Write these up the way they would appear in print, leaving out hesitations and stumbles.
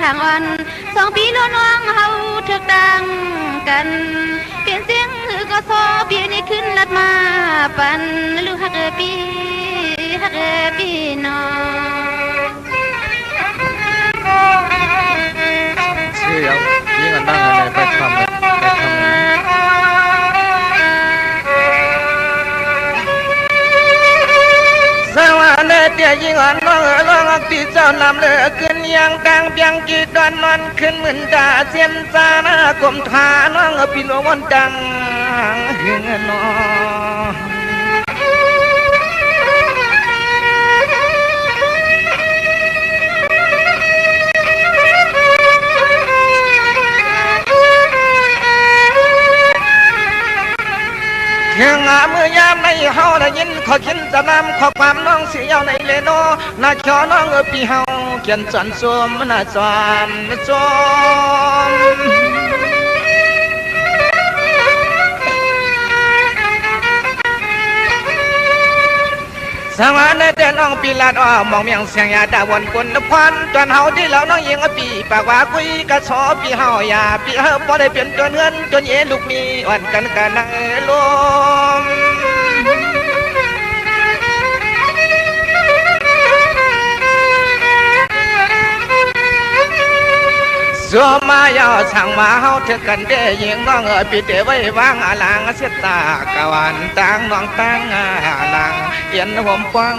ทางอ่อนสองปีล้วนวางเฮาถึกดังกันเปลี่ยนเสียงหือก็ซอเปียนี่ขึ้นลัดมาปันลูกฮักปีน้องเชี่ยวยิ่งกันบ้างอะไรไปทำสวัสดีเตี้ยยิ่งอ่อนน้องร้องตีเจ้านำเลือขึ้นยังกลางเปียงกีดอนนอนขึ้นเหมือนตาเสียนซาหน้ากลมทาน้องปีโลวันจังเฮือนน้องเฮียงเมื่อยามในเฮาได้ยินขอขินจะนำขอความน้องเสียวในเลโนนาชอน้องพี่เฮาเขียนสันสวมนาสวนสวมสวัสดีเด่นน้องปีลาดอ้อมองเมียงเสียงยาดาวนคนนพรจนเฮาที่เราน้องยิงปีปากว่าคุยกะสอปีเฮาอย่าปีเฮาพอได้เปลี่ยนจนเงินจนเย็นลูกมีอ่อนกันกันนายลมสัวมายาวสั่งมาเฮาเถอะกันเด้ยิงน้องปีเตไว้วางอาลังเสียตากะวันตังน้องตังอาลังเอียนหัวป้อง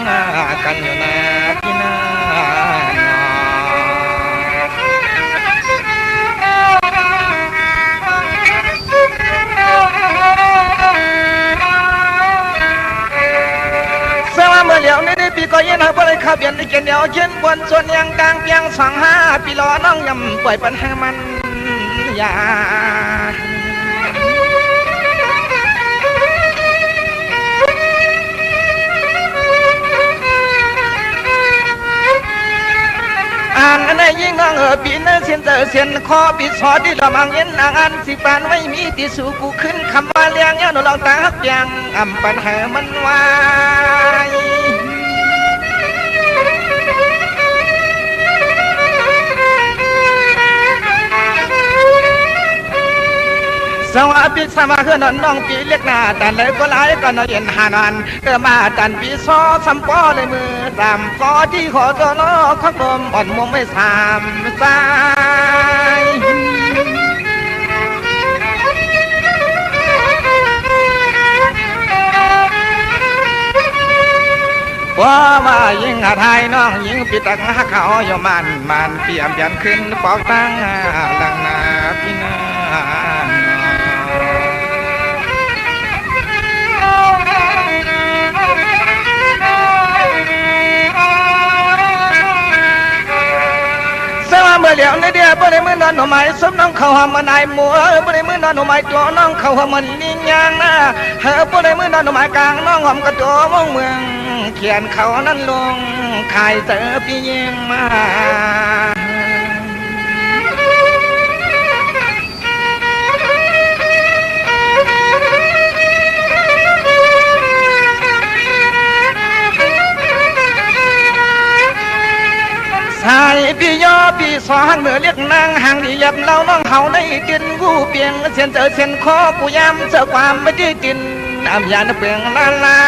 กันอยู่นะพี่นาเมื่อเหลียวในปีก็ยันหาบ่ได้ขับยันได้เกินเดียวเช่นบนส่วนยังกลางเพียง25ปีรอน้องยำปล่อยปัญหามันอย่าอ่านในยิ่งน้องปีนเสียนเสียนคอปีสอที่ละมังเย็นอ่านสิปานไม่มีที่สู่กูขึ้นคำว่าเลี้ยงเงี้ยหนูลองตาฮักยังอ่ำปัญหามันวายสวัสดีสมาคือนน้องปีเล็กหน้าแต่เลยก็หลายก็นอนเย็นหานอนมาตันปีซอสัมปอเลยมือตามกอที่ขอตัวน้อข้างลมอ่อนมุมไม่สามสายว่ามายิงไทยน้องยิงปีตังเขาอยู่มันเปี่ยมยันขึ้นปอกตั้งหลังนาพี่นาเมื่อเหลียวในเดียบ่ได้มือนอนหนูไม้สมน้องเขาหามันายมัวบ่ได้มือนอนหนูไม้ตัวน้องเขาหามันนิ่งยางนะเฮอบ่ได้มือนอนหนูไม้กลางน้องหอมกระตัวมองเมืองเขียนเขานั้นลงขายเตอพี่ยิงมาสายพี่ย่อพี่สอนเมื่อเรียกนางห่างที่ยับเล่าน้องเฮาในกินกูเปียงเสียนเสียนคอกูยำเสือความไม่ได้กินน้ำยาเปลืองลาลา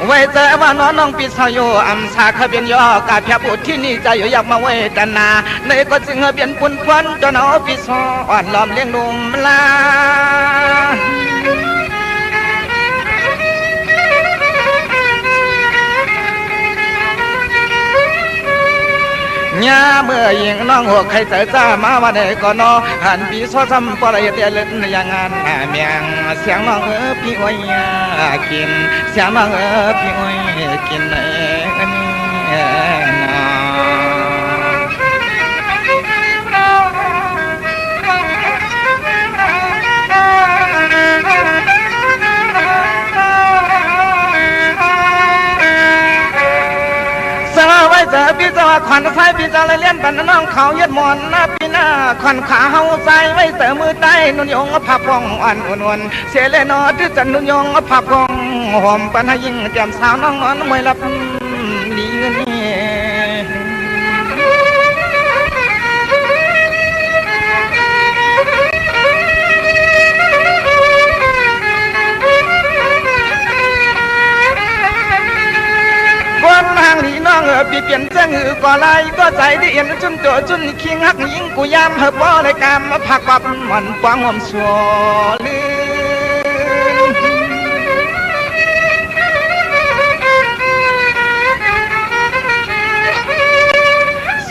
ไว้เจอว่าน้องปีสอยอัมสาขเบียนยอกาเพียบุที่นี่ใจอยู่อยากมาไว้แต่นาในก็จึงเบียนปุ่นควันจนเอาปีสอ่อนล้อมเลี้ยงนุ่มลาเนี่ยเมื่อยิงน้องหัวใครเจอจ้ามาวันไหนก็นอหันปีซ้อซ้ำปล่อยเตี้ยเล่นอย่างงานเมียงเสียงน้องพี่อ้อยกินเสียงน้องพี่อ้อยกิน พี่จะว่าขวัญใส่พี่จะเลยเลี้ยนปันน้องเขาเย็ดหมอนนะพี่หน้าขวัญขาเฮาใส่ไว้เสมือใต้นุ่นยงผับพองอ่อนอุ่นเสียเลยนอที่จันนุ่นยงผับพองหอมปันให้ยิ่งแก้มสาวน้องนอนมวยลับดีเงินนี่ทางนี้น้องปีเปลี่ยนเจ้าหือก่อลายก็ใจได้เอ็นจุนโจจุนคิงหักยิงกูยามเฮบ่ในกามมาผักปับมันปวงหอมสัวลื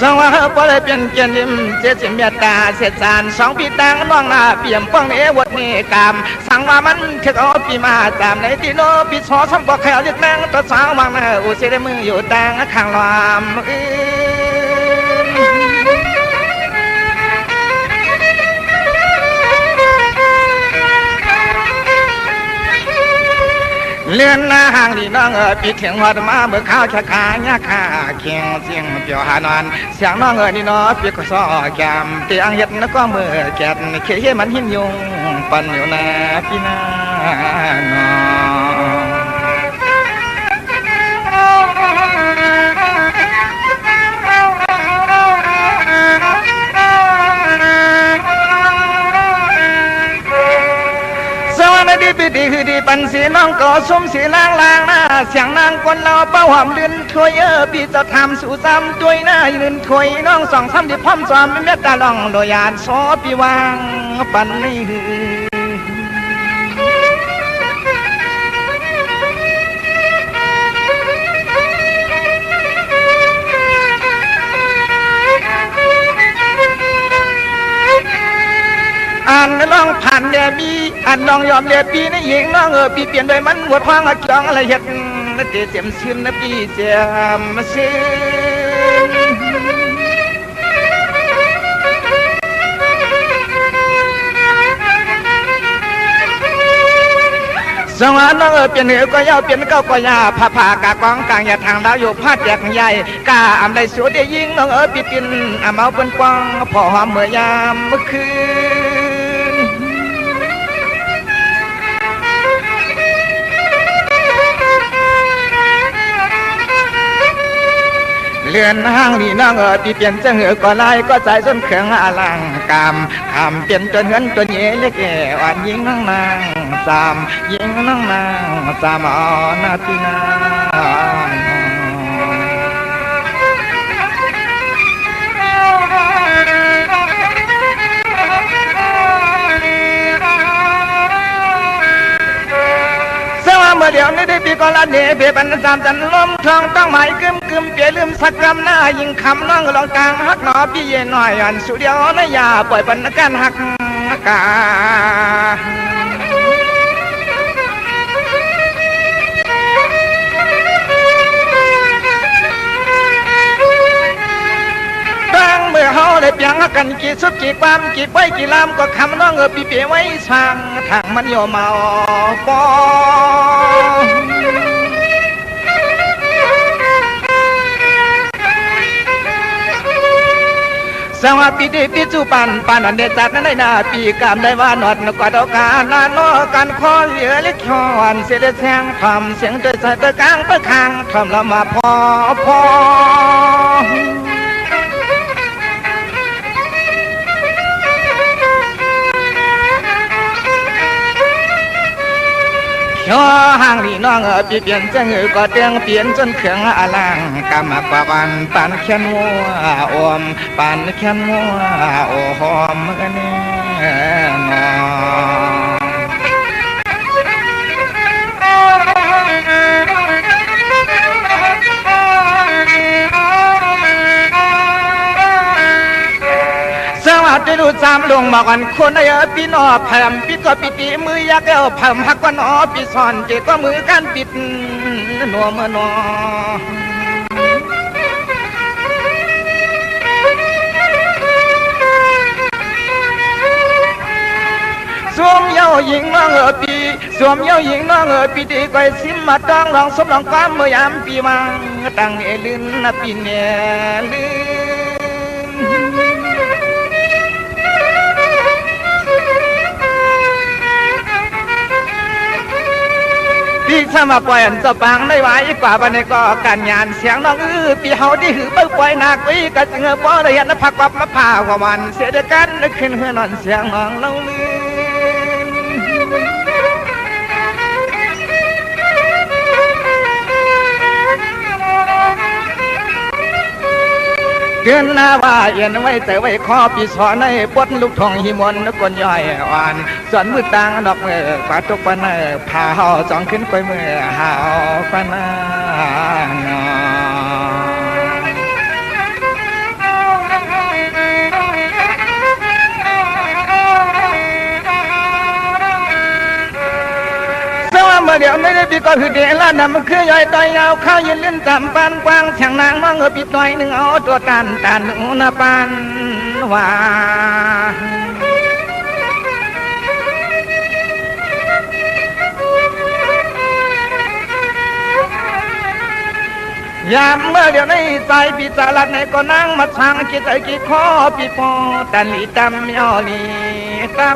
สองว่าพอเลยเปลี่ยนเกียนริมเจ็ดเมียตาเสร็จสารสองปีตังน้องหน้าเปี่ยมป้องเอวดนี่กามสั่งว่ามันเทกเอาปีมาตามในที่โนปีชอซ้ำบอกแขวเรียกแมงตัวสาววางหน้าอุเสดมืออยู่ตังข้างลามเลื่อนหน้าห่างดีน้องปีเถียงหัวมาเมื่อข้าวชะคาญาคาเคียงเสียงเปียวหานอนเสียงน้องนี่น้อปีก็ซ้อแกมเตียงเห็ดแล้วก็มือแกดเขี้ยมันหินยงปั่นอยู่นาพี่นาน้ดีปีดีคือดีปันสีน้องก็สมสีลางลางหน้าเสียงนางคนเราเป้าหอมดินถวยปีจะทำสู่ซ้ำด้วยหน้ายืนถวยน้องสองซ้ำที่พร้อมซ้อมไม่เม็ดตาลองโดยานซอปีวางปันนี่อันน้องผ่านเดียบีอันน้องยอมเดียปีนี่หญิงน้องปีเปลี่ยนโดยมันหัวพังอักจองอะไรเห็ดนั่นเจียมชื่นนะปีเจียมชื่นสองอันน้องเปลี่ยนเหนือก็ยาวเปลี่ยนเก้าก็ยาผ่าผ่ากากองกลางอย่าทางดาวอยู่พาดแจกใหญ่กาอำได้สวยได้ยิ่งน้องปีปินเมาเป็นกวางพอหอมเมื่อยามเมื่อคืนเลื่อนห้างนี่น้องปีเปลี่ยนจะเหนือก็ลายก็ใจส้นเขืองอลังกามคำเปลี่ยนจนเหินจนเย่เล็กอ่อนยิงน้องนางสามยิงน้องนางสามอ่อนนาทีนาเมื่อเดี๋ยวนี้ได้ปีก่อนละเนเบียบันสามจันลมทองต้องหมายกึมกึมเปียลืมสักกำหน้ายิงคำน้องลองกลางฮักหนอพี่เย็นหน่อยอันสุดเดียวนะอย่าปล่อยปันกันหักกาเมื่อเฮาได้เปียงกันกี่สุดกี่ความกี่ไว้กี่ลำก็คำน้องปีเปียไว้ช่างทางมันโยมาปอสวัสดีปีจูปันปันอันเดจัดนั้นได้นาปีกามได้ว่าหนอดกว่าดอกกาลานอกันคอเหลือเล็กชอนเสียดแสงทำเสียงโดยสายตะกลางเปิดคางทำละมาพอห่างนี่น้องปีเปลี่ยนจะหือก็เตียงเปลี่ยนจนเขืองอลังกามากว่าปันปันแค่นวัวอมปันแค่นวัวโอหอมกันนี่นจะดูจามลงมากันคนไอ้ปีนอแผ่มปิดก็ปิดตีมือยักษ์เอาแผ่มหักก็นอปีซ่อนเจก็มือกันปิดนัวเมื่อนอสวมเย้าหญิงน้องปีสวมเย้าหญิงน้องปีตีก้อยซิมมาต้องลองสมลองความเมื่อยามปีมัง ตังเอลินนปิเนลิพี่สมาปล่อยอันจะปังได้ไว้กว่าบันก็การงานเสียงน้องปีเฮาที่หือเบิ้ลปล่อยนักวิกะจึงบ่ได้ยันพักวับมาพาว่ามันเสียดกันขึ้นเฮือนอนเสียงน้องเล่าลืเกินหน้าว่าเย็นไว้แต่ไว้ขอปีสอนในปดลูกทองหิมนกวนย่อยอ่อนส่วนมือต่างดอกเมื่อกว่าตกปนพาเฮาจองขึ้นไปเมื่อเฮาปนเมื่อเดี๋ยวไม่ได้ปีก็คือเดล่านำมันคือย่อยต่อยยาวข้าวยืนเล่นตามปานกว้างช่างนางมองปิดหน่อยหนึ่งเอาตัวตันหนูนาปานว่ายามเมื่อเดี๋ยวนี้ใจปีศาจในก็นั่งมาทางกิจไอกิข้อปีพอตันลีตำยอลีตำ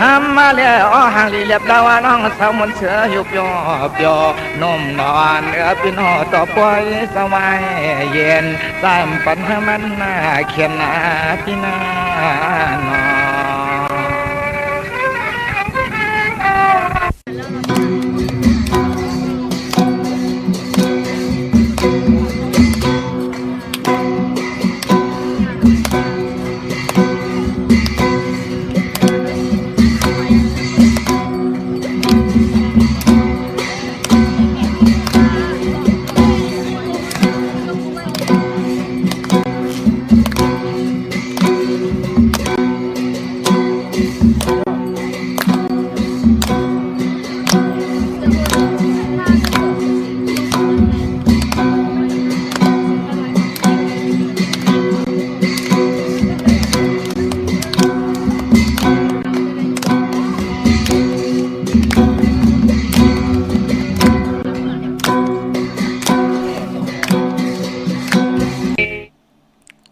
ทำมาแล้วห่างลีเลียบดาวน้องสาวมนเสือยุบยอบยอนมนอนพี่น้อต่อปล่อยสบายเย็นตามปัญหามันน่าเขียนนาพี่นานอ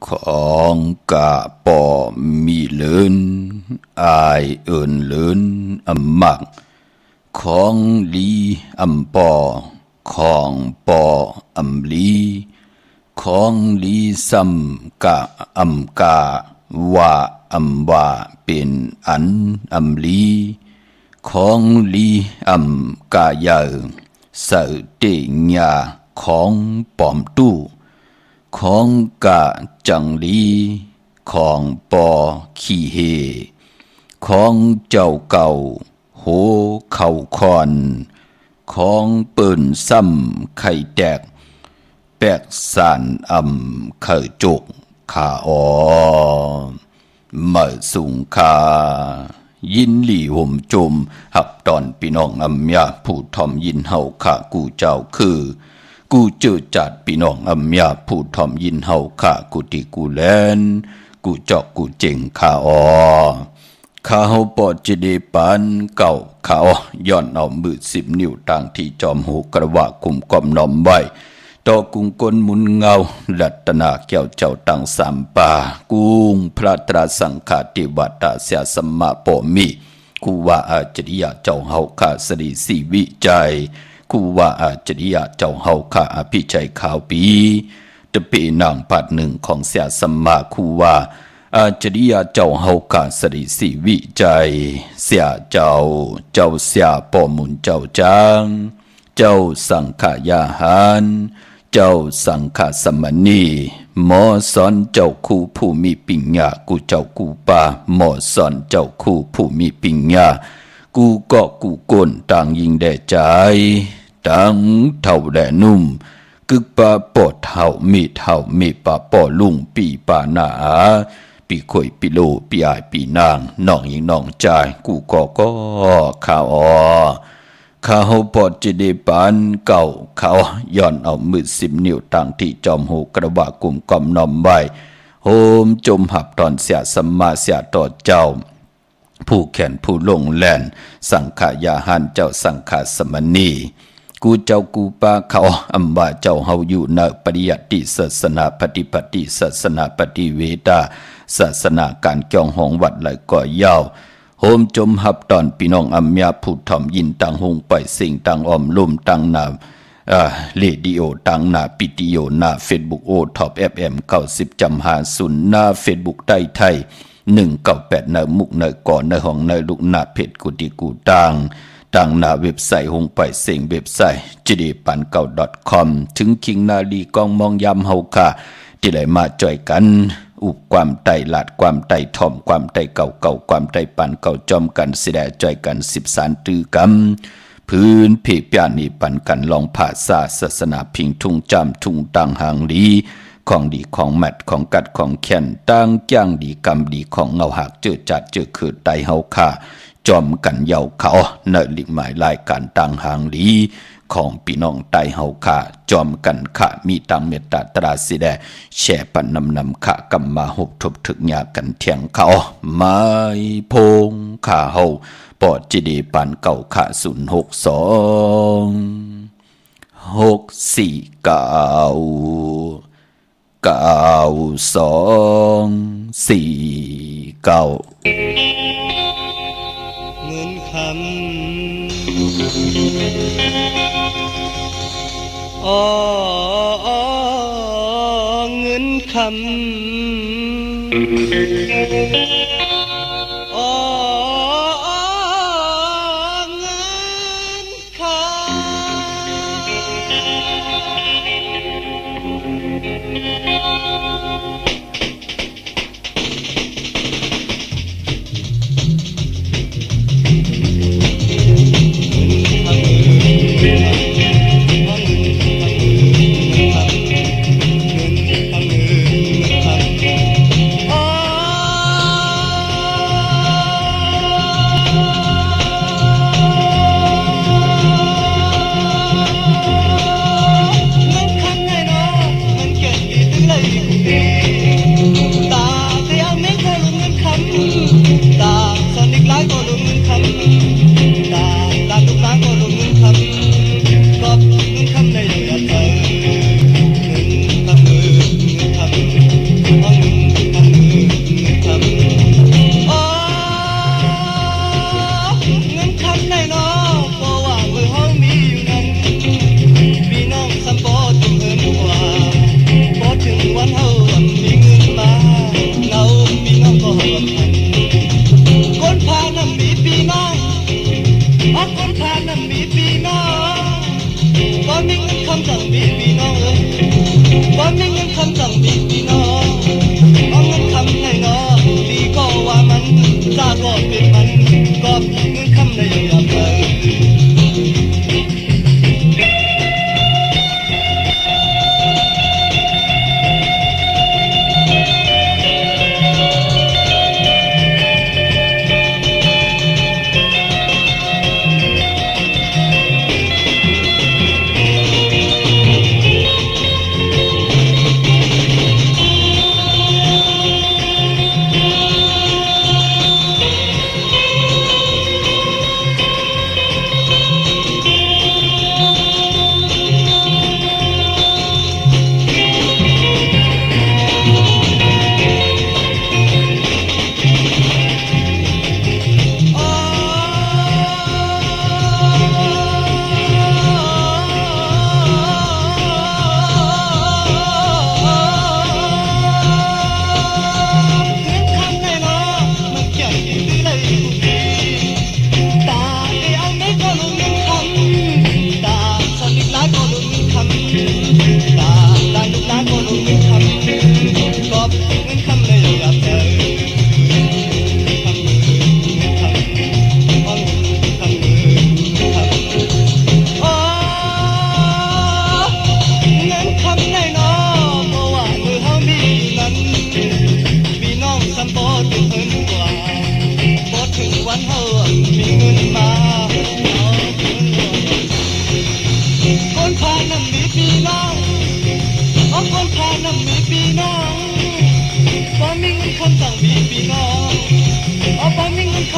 ของกะปอมีเลินอายเอินเลินอำมักของลีอำปอของปออำลีของลีซ้ำกะอำกาว่าอำว่าเป็นอันอำลีของลีอำกาเยาเสเตญาของปอมตู้ของกะจังลีของปอขี้เฮของเจ้าเก่าโหเข่าคอนของเปิ่นซ้ำไข่แตกแปกสานเข่จกขาออเมื่อสุงคายินหลี่ห่มจมหับตอนพี่น้องอำยาผู้ทอมยินเฮาข้ากูเจ้าคือกูเจอจัดพี่น้องอำยาผู้ทอมยินเฮาข้ากูติกูแลนกูจอกกูเจ๋งข้าออข้าเฮาปอดจะได้ปานเก่าข้าอย้อนเอามือ10 นิ้วต่างที่จอมหูกระวะคุมกอมน้อมไว้ต่อกุงกลมุนเงาลัตนาแก้วเจ้าตั้ง3 ป่ากุงพระตราสังฆาติวัตตาเสียสมมาปอมีกูว่าอาจริยะเจ้าเฮาข้าสรีสีวิจัยกูว่าอาจริยะเจ้าเฮาข้าอภิชัยข่าวปีตะเปนางปัดหนึ่งของเสียสมมาคูว่าอาจริยะเจ้าเฮาข้าสริสีวิจัยเสียเจ้าเสียปอมุนเจ้าจางเจ้าสังขายาหารเจ้าสังฆสมณีหมอสอนเจ้าคู่ผู้มีปัญญากูเจ้ากูป่าหมอสอนเจ้าคู่ผู้มีปัญญากูก็กูก้นต่างยิงแด่ใจต่างเท่าแด่นุ่มกึกป่าปอดเท่ามีป่าปอลุงปีป่าหนาปีข่อยปีโลปีอายปีนางน้องยิงน้องใจกูก็ข่าวข้าเฮาปอดจะได้ปานเก่าเขาย้อนเอามือ10 นิ้วต่างที่จอมหูกระบะกลุ่มกอมน้อมไว้โฮมจมหับตอนเสียสัมมาเสียต่อเจ้า ผู้แขนผู้ลงแล่นสังขายาหันเจ้าสังขาสมณีกูเจ้ากูปาเขาอำว่าเจ้าเฮาอยู่ในปริยัติศาสนาปฏิปฏิศาสนาปฏิเวทาศาสนาการเกี่ยวของวัดไหลก่อยาวโฮมจมหับตอนพี่น้องอัมยาผู้ถ่อมยินต่างหงไปสิ่งต่างอ้อมลุ่มต่างนาเรดิโอต่างนาปิติโยนาเฟซบุ๊กโอท็อปFM 90.50นาเฟซบุ๊กไทย198นามุกนาก่อนนาห้องนาลูกนาเพจกุฏิกูต่างนาเว็บไซต์หงไปเสียงเว็บไซต์jdepan9.com ถึงคิงนาลีกองมองยามเฮาค่ะที่ได้มาจ่อยกันอุบความไต่หลาดความไต่ถ่อมความไต่เก่าความไต่ปานเก่าจอมกันสิได้จ่อยกัน13ตือกำพื้นเพปยานีปันกันลองภาษาศาสนาพิงทุ่งจำทุ่งต่างหางลีของดีของแมทของกัดของแขนตั้งจ้างดีกำดีของเงาหักเจอจัดเจอคือไตเฮาค่ะจอมกันเยาเขาเนลิหมายรายการต่างหางลีของพี่น้องไตเฮาค่ะจอมกันค่ะมีตังเมตตาตราสิแดแช่ปันนำค่ะกำมาหบทบถึกยากันเถียงเขาไม้พงค่ะเฮาปอดจีดีปานเก่าค่ะเงินคำเงินคำค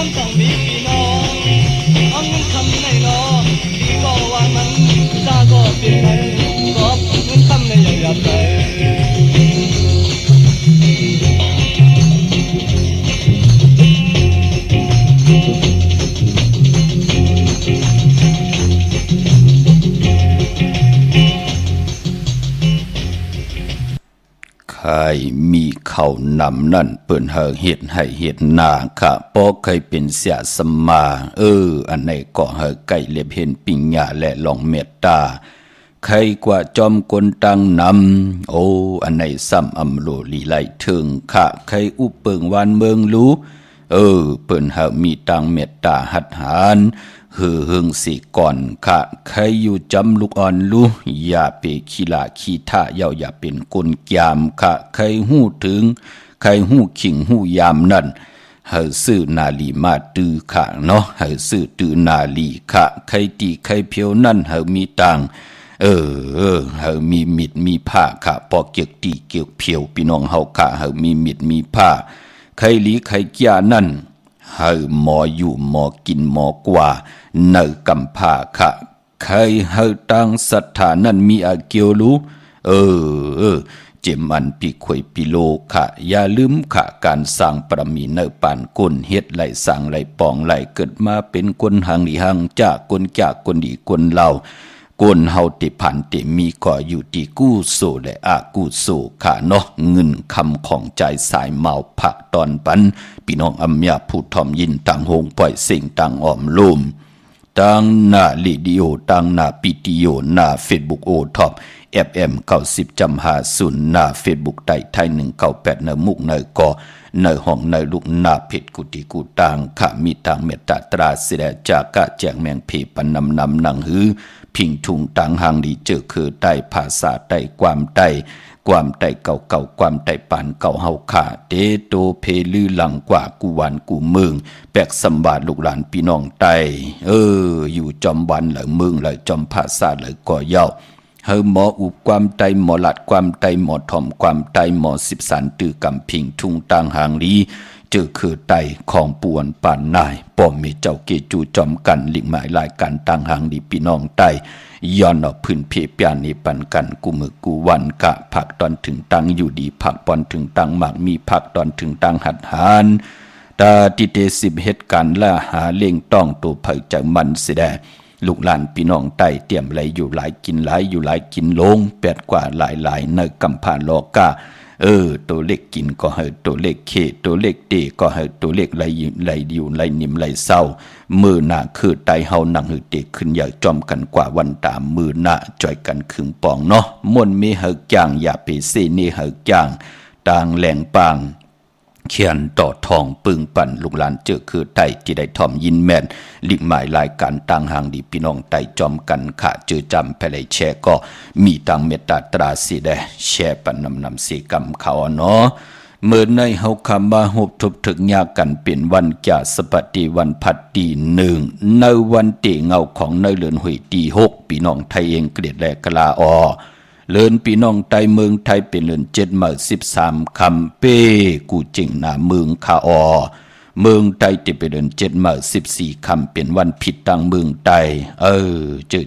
ำต้องมีพี่น้องเอาเงินคำในนอดีก็วางมันซาก็เปลี่ยนมันกอบเงินคำในอย่าไปใครมีเขานำนั่นเปิ้นเฮาเฮ็ดให้เฮ็ดหน้าค่ะปอเคยเป็นเสียสมาอันไหนก็เฮาไก่เล็บเห็นปิญญาและลองเมตตาใครกว่าจอมกลตังนำอันไหนซ้ำอำโลลีไลถึงค่ะใครอุปเปิงวานเมืองรู้เปิ้นเฮามีตังเมตตาหัดหารหึงสิก่อนค่ะใครอยู่จำลูกอ่อนรู้อย่าไปขี้ลาขี้ท่าอย่าเป็นกลยามค่ะใครหู้ถึงใครหู้ขิงหู้ยามนั่นเฮาซื้อนาลีมาตื้อค่ะเนาะเฮาซื้อตื้อนาลีค่ะใครตีใครเพียวนั่นเฮามีตังเฮามีมิดมีผ้าค่ะปอเกียกตีเกียกเพียวพี่น้องเฮาค่ะเฮามีมิดมีผ้าใครลีใครเกียนั่นเฮาหมออยู่หมอกินหมอกว่าเนกำพาค่ะใครเฮาตั้งศรัทธานั้นมีอาเกียวรู้เจมันปีขวยปีโลค่ะอย่าลืมค่ะการสร้างปรมีเนปานก้นเฮ็ดไหลสร้างไหลปองไหลเกิดมาเป็นคนหังดีหังจากคนดีคนเล่ากนเฮาติผ่านติมีก็อยู่ที่กู้โซและอากู้โซค่ะเนาะเงินคำของใจสายเมาผักตอนปันพี่น้องอำยาผู้ทอมยินต่างหงปล่อยสิ่งต่างอ้อมลุมต่างหน้าลิดิโอต่างหน้าปิติโอหน้า Facebook โอท็อป FM 90.50หน้า Facebook ไทย198ในมุกในก่อในห้องในลูกหน้าเพชรกุฏิกูต่างค่ะมีต่างเมตตาตราเสดจากกะแจงแมงเพปันนำหนังหือพิงทุงต่างหางดีเจอคือใต้ภาษาใต้ความใต้เก่าความใต้ปานเก่าเฮาขาเตโตเพลือหลังกว่ากูวันกูเมืองแปกสำบาดลูกหลานพี่น้องใต้อยู่จอมวันหรือเมืองหรือจอมภาษาหรือก่อเย้าเฮาหมออุบความใต้หมอหลัดความใต้หมอถ่อมความใต้หมอ13ตือกำพิงทุงต่างหางลีเจอคือไตของปวนป่านนายป้อมมีเจ้าเกจูจอมกันหลิงหมายลายการต่างหางดีพี่น้องไตย้อนเอาพื้นเพเปียนี้ปันกันกูมือกูวันกะผักตอนถึงตังอยู่ดีผักปอนถึงตังหมากมีผักตอนถึงตังหัดหานตาติเต10เหตุการณ์ละหาเล่งต้องตัวเผยจากมันเสียแดลูกหลานพี่น้องไตเตรียมไหลอยู่หลายกินหลายอยู่หลายกินลงแปดกว่าหลายในกำผ่านโลกาตัวเล็กกินก็ให้ตัวเล็กเคตัวเล็กเตก็ให้ตัวเล็กไหลอยู่ไหลนิ่มไหลเศร้ามือหน้าคือไตเฮาหนังหือเตขึ้นอย่าจอมกันกว่าวันตามมือหน้าจ่อยกันขึงปองเนาะม่วนมีเฮาจางอย่าไปเสนี่เฮาจางต่างแหลงปางเขียนต่อทองปึงปั่นลูกหลานเจอคือไตที่ได้ทอมยินแม่นลิกหมายรายการต่างหางดีพี่น้องไตจอมกันค่ะเจอจำไปเลยแชร์ก็มีต่างเมตตาตราสีแดแชร์ปันนำสีกรรมเขาเนาะเมื่อในเฮาคำมาหบทุบถึงยากันเป็นวันจ่าสปฏิวันพัดตี1ในวันเตเงาของในเลือนหุยตี6พี่น้องไทยเองเกลียดแลกลาอเลินพี่น้องไทยเมืองไทยเป็นเลิน7มื้อ13คำเป้กูจริงหน้าเมืองคาเมืองไทยที่เป็นเลิน7มื้อ14คำเป็นวันผิดต่างเมืองไทย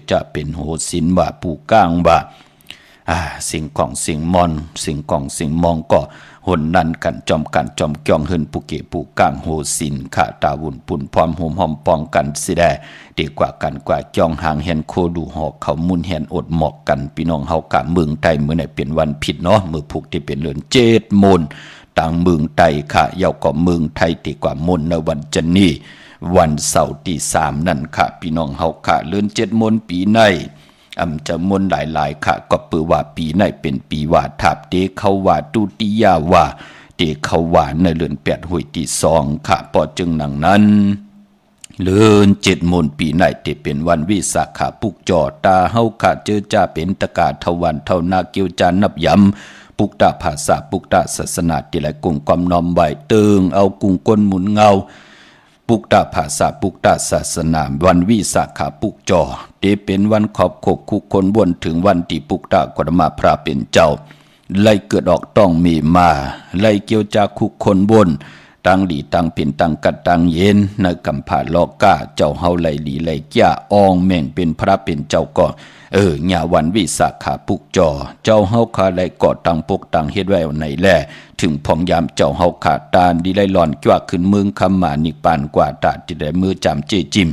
จะเป็นโหศิลว่าปูก้างว่าสิ่งของสิ่งมอนสิ่งของสิ่งมองก็หนนั่นกันจอมเกี่ยงเฮินปุเกปูก้างโหศิลขาตาวุ่นปุ่นพร้อมโหมหอมปองกันสิได้ดีกว่ากันกว่าจองหางเห็นโคดูหอกเขามุนเห็นอดหมอกกันพี่น้องเฮากะเมืองไทยมื้อไหนเป็นวันผิดเนาะมื้อพุกที่เป็นเดือน7มนต่างเมืองไทยค่ะเย้าก็เมืองไทยดีกว่ามนในวันจันนี้วันเสาร์ที่3นั่นค่ะพี่น้องเฮาค่ะเดือน7มนปีในจะมนหลายค่ะก็เปือว่าปีในเป็นปีว่าทับเตเขาว่าตุติยาว่าเตเขาว่าในเดือน8ห้วยที่2ค่ะปอจึงหนังนั้นเดือน7มนปีในเตเป็นวันวิสาขะปุกจอตาเฮาค่ะเจอจ้าเป็นตะกาทวันเท่านาเกียวจานนับยำปุกตาภาษาปุกตาศาสนาที่ไหลกุงความน้อมไหวเติงเอากุงก้นหมุนเงาปุกตาภาษาปุกตาศาสนาวันวิสาขะปุกจอเตเป็นวันขอบขบคุกคนบนถึงวันที่ปุกตากรมาพระเป็นเจ้าไล่เกิดออกต้องมีมาไล่เกี่ยวจากคุกคนบนเต ตั้งหลีตั้งเป็นตั้งกัดตั้งเย็นในกำผาลอกกาเจ้าเฮาไหลหลีไหลแก่อองแม่งเป็นพระเป็นเจ้าก่อญาวันวิสาขาปุกจอเจ้าเฮาขาไหลก่อตั้งปกตั้งเฮ็ดไว้ไหนแลถึงพองยามเจ้าเฮาขาตานดีไหลหลอนกว่าขึ้นเมืองคำมานิปานกว่าตาที่ได้มือจำเจจิม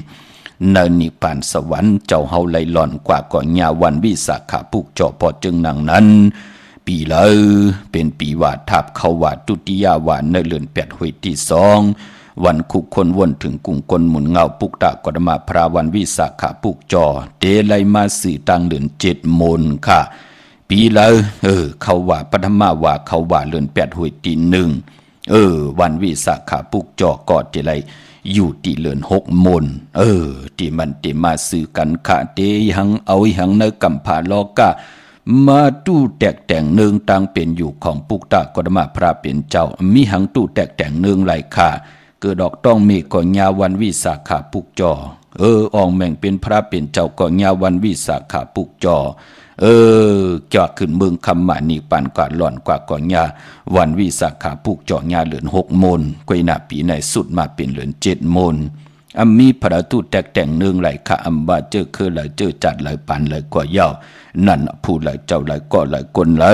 เนินนิปานสวรรค์เจ้าเฮาไหลหลอนกว่าก่อนญาวันวิสาขาปุกจอพอจึงนังนั้นปีเลยเป็นปีวาทับเขาวาตุติยาวานในเลือน8หวยที่2วันคุกคนวนถึงกุ่งกลหมุนเงาปุกตะกดมาพระวันวิสาขาปุกจอเตไลมาสื่อตังเลือน7มนค่ะปีเลยเขาว่าปฐมาวาเขาว่าเลือน8หวยที่1วันวิสาขาปุกจอกอดเตไลอยู่ที่เลือน6มนที่มันเตมาสื่อกันค่ะเตหังเอาหังในกำผาลอกะมาตู้แตกแต่งเนืองตังเป็นอยู่ของปุกตะกดมาพระเป็นเจ้ามีหังตู้แตกแต่งเนืองไหลค่ะเกิดดอกต้องมีก่อนญาวันวิสาขาปุกจออองแม่งเป็นพระเป็นเจ้าก่อนญาวันวิสาขาปุกจอจอดขึ้นเมืองคำหมานีปานกว่าหล่อนกว่าก่อนญาวันวิสาขาปุกจอญาเหลือน6มนกวยหน้าปีในสุดมาเป็นเหลือน7มนมีพระตู้แตกแต่งเนืองไหลค่ะบาเจอคือไหลเจอจัดไหลปันไหลกว่าเย้านั่นผู้ไหลเจ้าไหลก็ไหลกลไหล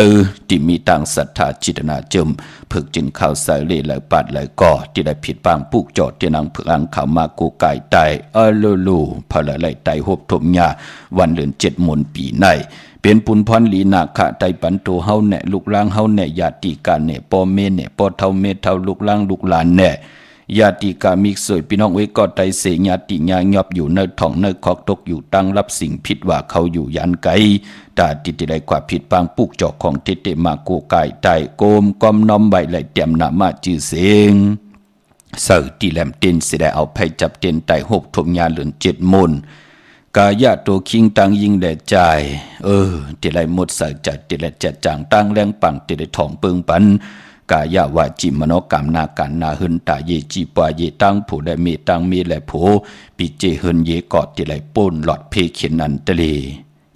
ที่มีต่างศรัทธาจิตนาเจิมฝึกจินข้าวใส่เล่ไหลปัดไหลก็ที่ได้ผิดปางปุกจอดที่นางเผืองข่าวมากูไก่ไตลูพระไหลไตหบถมยาวันเดือน7มนปีในเป็นปุนพรลีนาคะไตปันโตเฮาแน่ลูกล้างเฮาแน่ญาติกาแน่พ่อแม่แน่พ่อเฒ่าแม่เฒ่าลูกล้างลูกหลานแน่ญาติกามิกสวยพี่น้องไว้ก็ไตเสญาติญาญอบอยู่ในท้องในคอกตกอยู่ตั้งรับสิ่งผิดว่าเขาอยู่ยันไกตาติดได้ความผิดปางปุกจอกของเตมาโกกายไตโกมกอมน้อมใบไหลเตรียมนามาจื้อเสงเสือตีแหลมเต้นเสได้เอาไผจับเต้นไต6ทมยาเหลือน7มนกายะโตคิงตังยิงแด่ใจติได้หมดใส่จัดติได้จัดจางตั้งแรงปังติได้ทองเปิงปันกายาวาจิมโนกรรมนาการนาหึนตาเยจีปวาเยตังผู้ได้มีตังมีและผู้ปีเจหึนเยกอดที่ไหลป่นหลอดเพเขียนนันตะเล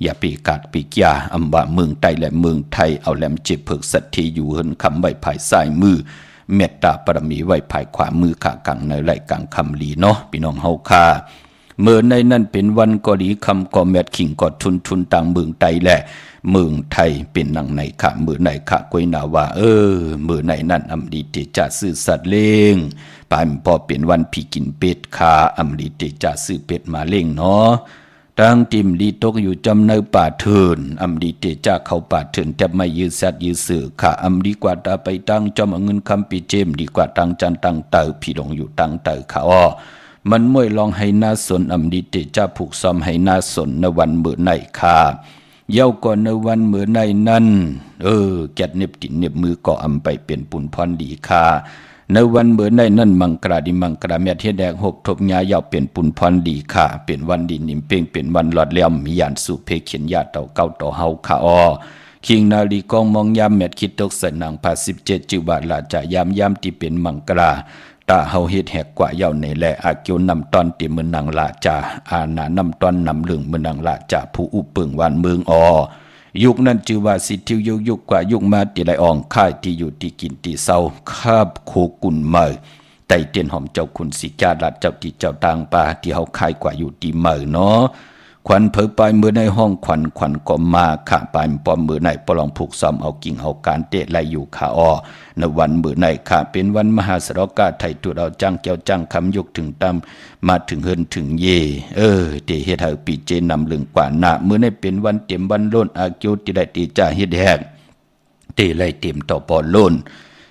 อย่าปีกาดปีกยาอำว่าเมืองไทยและเมืองไทยเอาแหลมเจ็บเพิกสัตทีอยู่หึนคำไว้ภายซ้ายมือเมตตาปรมีไว้ภายขวามือขากังในไหลกังคำลีเนาะพี่น้องเฮาคาเมื่อในนั้นเป็นวันก็ดีคำก็แมดขิงก็ทุนต่างเมืองไทยแหละเมืองไทยเป็นนังในขะมือในขะกวยนาว่ามือในนั่นอำดีเตจ่าซื่อสัตว์เล่งปานพอเป็นวันพี่กินเป็ดคาอำดีเตจ่าซื่อเป็ดมาเล่งเนาะตั้งติมลีตกอยู่จำในป่าเถินอำดีเตจ่าเขาป่าเถินแทบไม่ยืดสัตว์ยืดสื่อขะอำดีกว่าตาไปตั้งจอมเงินคำปีเจมดีกว่าตั้งจันตั้งเตอพี่หลงอยู่ตั้งเตอเขามันม่วยลองให้น่าสนอำดีเตจ่าผูกซ้อมให้น่าสนในวันมื้อในคาเย้าก่อนในวันเมื่อในนั้นแกดเน็บตินเน็บมือก่ออำไปเป็นปุนพรดีคาในวันเมื่อในนั้นมังกราดิมังกราเมียเทแดง6ทบญาเย้าเป็นปุนพรดีคาเป็นวันดินนิมเป้งเป็นวันหลอดเลี่ยมมียานสุเพเขียนญาเต่าเก้าต่อเฮาคาคิงนาลีกองมองยามแมดคิดตกใส่นางพา17จิบาลาจะยามที่เป็นมังกราตาเฮาเฮ็ดแหกกว่าเย้าในแลอาเกียวนำตอนติมือนางลาจาอาณานำตอนนำเรื่องมือนางลาจาผู้อุปึงวันเมืองยุคนั้นชื่อว่าสิทิวยุคกว่ายุคมาติไหลอ่องค่ายที่อยู่ที่กินที่เศร้าคาบโคกุนเมยไต่เตียนหอมเจ้าคุณสิจาลัดเจ้าที่เจ้าต่างป่าที่เฮาค่ายกว่าอยู่ที่เมยเนาะขวัญเผยไปเมื่อในห้องขวัญก็มาขะไปปอมมือในปลองผูกซ้อมเอากิ่งเอาการเตะไล่อยู่ขาในวันมือในขะเป็นวันมหาสรกาไทยตัวเราจังเจ้าจังคำยกถึงตำมาถึงเฮินถึงเยเตเฮ็ดให้ปีเจนำลึงกว่าหน้ามือในเป็นวันเต็มวันโลนอากิวติได้ตีจ่าเฮ็ดแฮกเตไล่เต็มต่อปอโลน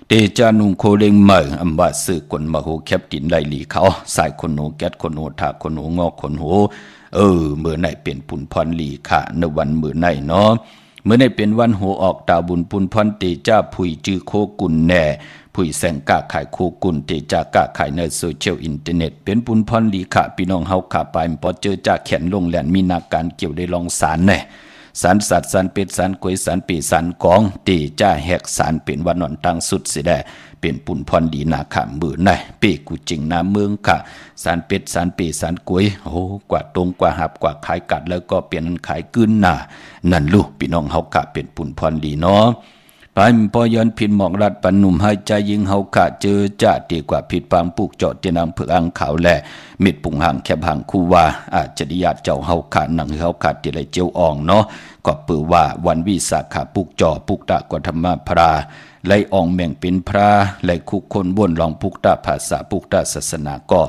เตจานุงโคเลงเมออำว่าซื้อกลมาโหแคปตินไล่หลีเขาสายคนโหแก๊สคนโหถาคนโหงอคนโหเมื่อไหนเป็นปุนพรลีค่ะในวันเมื่อไหนเนาะเมื่อไหนเป็นวันโหออกตาบุญปุนพรเตจ้าผุยจื้อโคกุนแน่ผุยแสงกาขายโคกุนเตจากาขายในโซเชียลอินเทอร์เน็ตเป็นปุนพรลีค่ะพี่น้องเฮาขาไปพอเจอจากแขนลงแหลนมีนาการเกี่ยวได้ลองสารแน่สารสัตว์สารเป็ดสารกวยสารปีสารกองเตจ้าแหกสารเป็นวันนอนตังสุดสิได้เป็นปุ่นพรดีนาขามมือในเปกูจริงนาเมืองค่ะสารเป็ดสารปีสารกวยกว่าตรงกว่าหับกว่าขายกัดแล้วก็เปลี่ยนขายกึนน่ะนั่นลูกพี่น้องเฮาค่ะเป็นปุ่นพรดีเนาะ ปายปอย้อนผิดหมอกรัดปันหนุ่มหายใจยิงเฮาขาเจอจะดีกว่าผิดปางปุกเจาะเตนางเผือกอังขาวแลมิดปุ่งห่างแคบห่างคู่ว่าอาจริยาเจ้าเฮาขาหนังเฮาขาติไหลเจียวอ่องเนาะก็ปือว่าวันวิสาขาปุกเจาะปุกตะกธรรมพราไลอ่องแม่งเป็นพระไลคุกคนบ่นลองปุกตะภาษาปุกตะศาสนาก็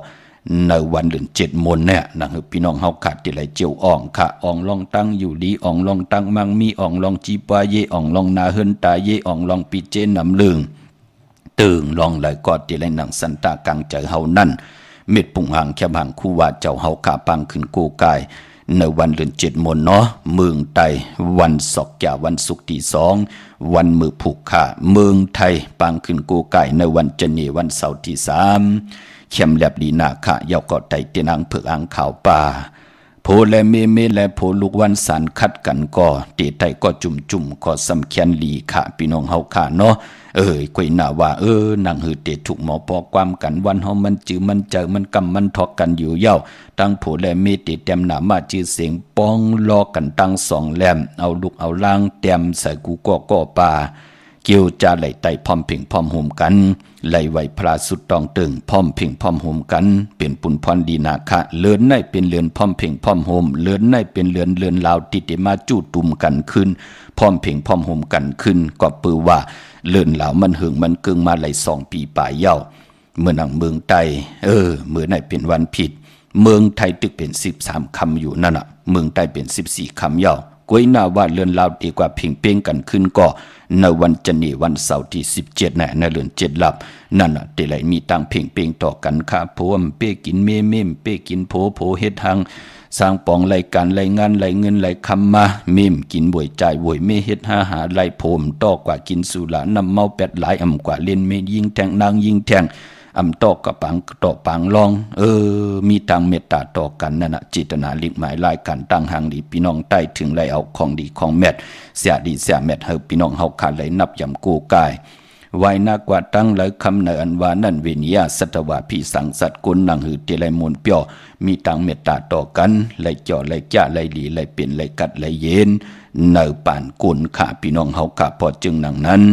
ในวันเดือน7 มนเนี่ยนะพี่น้องเฮาขาดติไหลเจียวอ่องค่ะอ่องลองตั้งอยู่ดีอ่องลองตั้งมังมีอ่องลองจีปาเยอ่องลองนาเฮินตาเยอ่องลองปีเจนำลึงตึงลองไหลกอดติไหลหนังสันตากลางใจเฮานั่นเม็ดปุ่งห่างแคบห่างคู่ว่าเจ้าเฮาขาปังขึ้นกูกายในวันเดือน7 มนเนาะเมืองไทยวันศอกแก่วันศุกร์ที่2วันมือผูกขาเมืองไทยปังขึ้นกูกายในวันจันทร์วันเสาร์ที่3เข้มแลบดีนาคะยาวกอดไตเตนางเผือกอังขาวป่าโพและเมและโพลูกวันสารคัดกันก็ตีไตก็จุ่มก็สำเคียนลีค่ะพี่น้องเฮาค่ะเนาะกวยหน้าว่านางหือเตถูกหมอปอความกันวันเฮามันจื้อมันเจอมันกำมันทอกกันอยู่เย้าตั้งโพและเมติเต็มหน้ามาจื้อเสียงป้องลอกันตั้ง2 แหลมเอาลูกเอาล่างเต็มใส่กูก็ป่าเกี่ยวจะไหลไตพร้อมเพ่งพร้อมโฮมกันไหลไหวพระสุดตองตึงพร้อมเพ่งพร้อมโฮมกันเป็นปุนพรดีนาคะเลือนในเป็นเลือนพร้อมเพ่งพร้อมโฮมเลือนในเป็นเลือนลาวติดมาจู้ตุ่มกันขึ้นพร้อมเพ่งพร้อมโฮมกันขึ้นก็ปือว่าเลือนลาวมันหึงมันกึ่งมาไหล2 ปีป่ายเย้าเมื่อนังเมืองไตเมื่อในเป็นวันผิดเมืองไทยตึกเป็น13 คำอยู่นั่นน่ะเมืองไตเป็น14 คำเย้ากวยหน้าว่าเลือนลาวดีกว่าเพ่งเป้งกันขึ้นก็ในวันจันทร์วันเสาร์ที่17ในเดือน7ลับนั่นน่ะแต่ไหลมีตังเพ่งเป้งต่อกันค่ะโพมเป้กินเมมเป้กินโพเฮ็ดหังสร้างปองไหลการไหลงานไหลเงินไหลคำมาเมมกินบ่วยจ่ายบ่วยเมเฮ็ดหาไหลโพมต่อกว่ากินสุรานำเมาแปดหลายกว่าเล่นเมยิงแทงนางยิงแทงตอกกับปังต่อปังลองมีตังเมตตาต่อกันนั่นน่ะจิตนาลิกหมายลายกันตั้งหางดีพี่น้องใต้ถึงไหลเอาของดีของแมทเสียดีเสียแมทเฮาพี่น้องเฮาขาดไหลนับยำกูกายไว้นักกว่าตั้งไหลคำในอันว่านั่นเวนิยาสัตวะพี่สังสัตกุลนังหือเตไหลมนเปียวมีตังเมตตาต่อกันไหลจ่อไหลจ้าไหลดีไหลเปลี่ยนไหลกัดไหลเย็นเนอป่านกุลขาพี่น้องเฮาขาพอจึงนังนั้น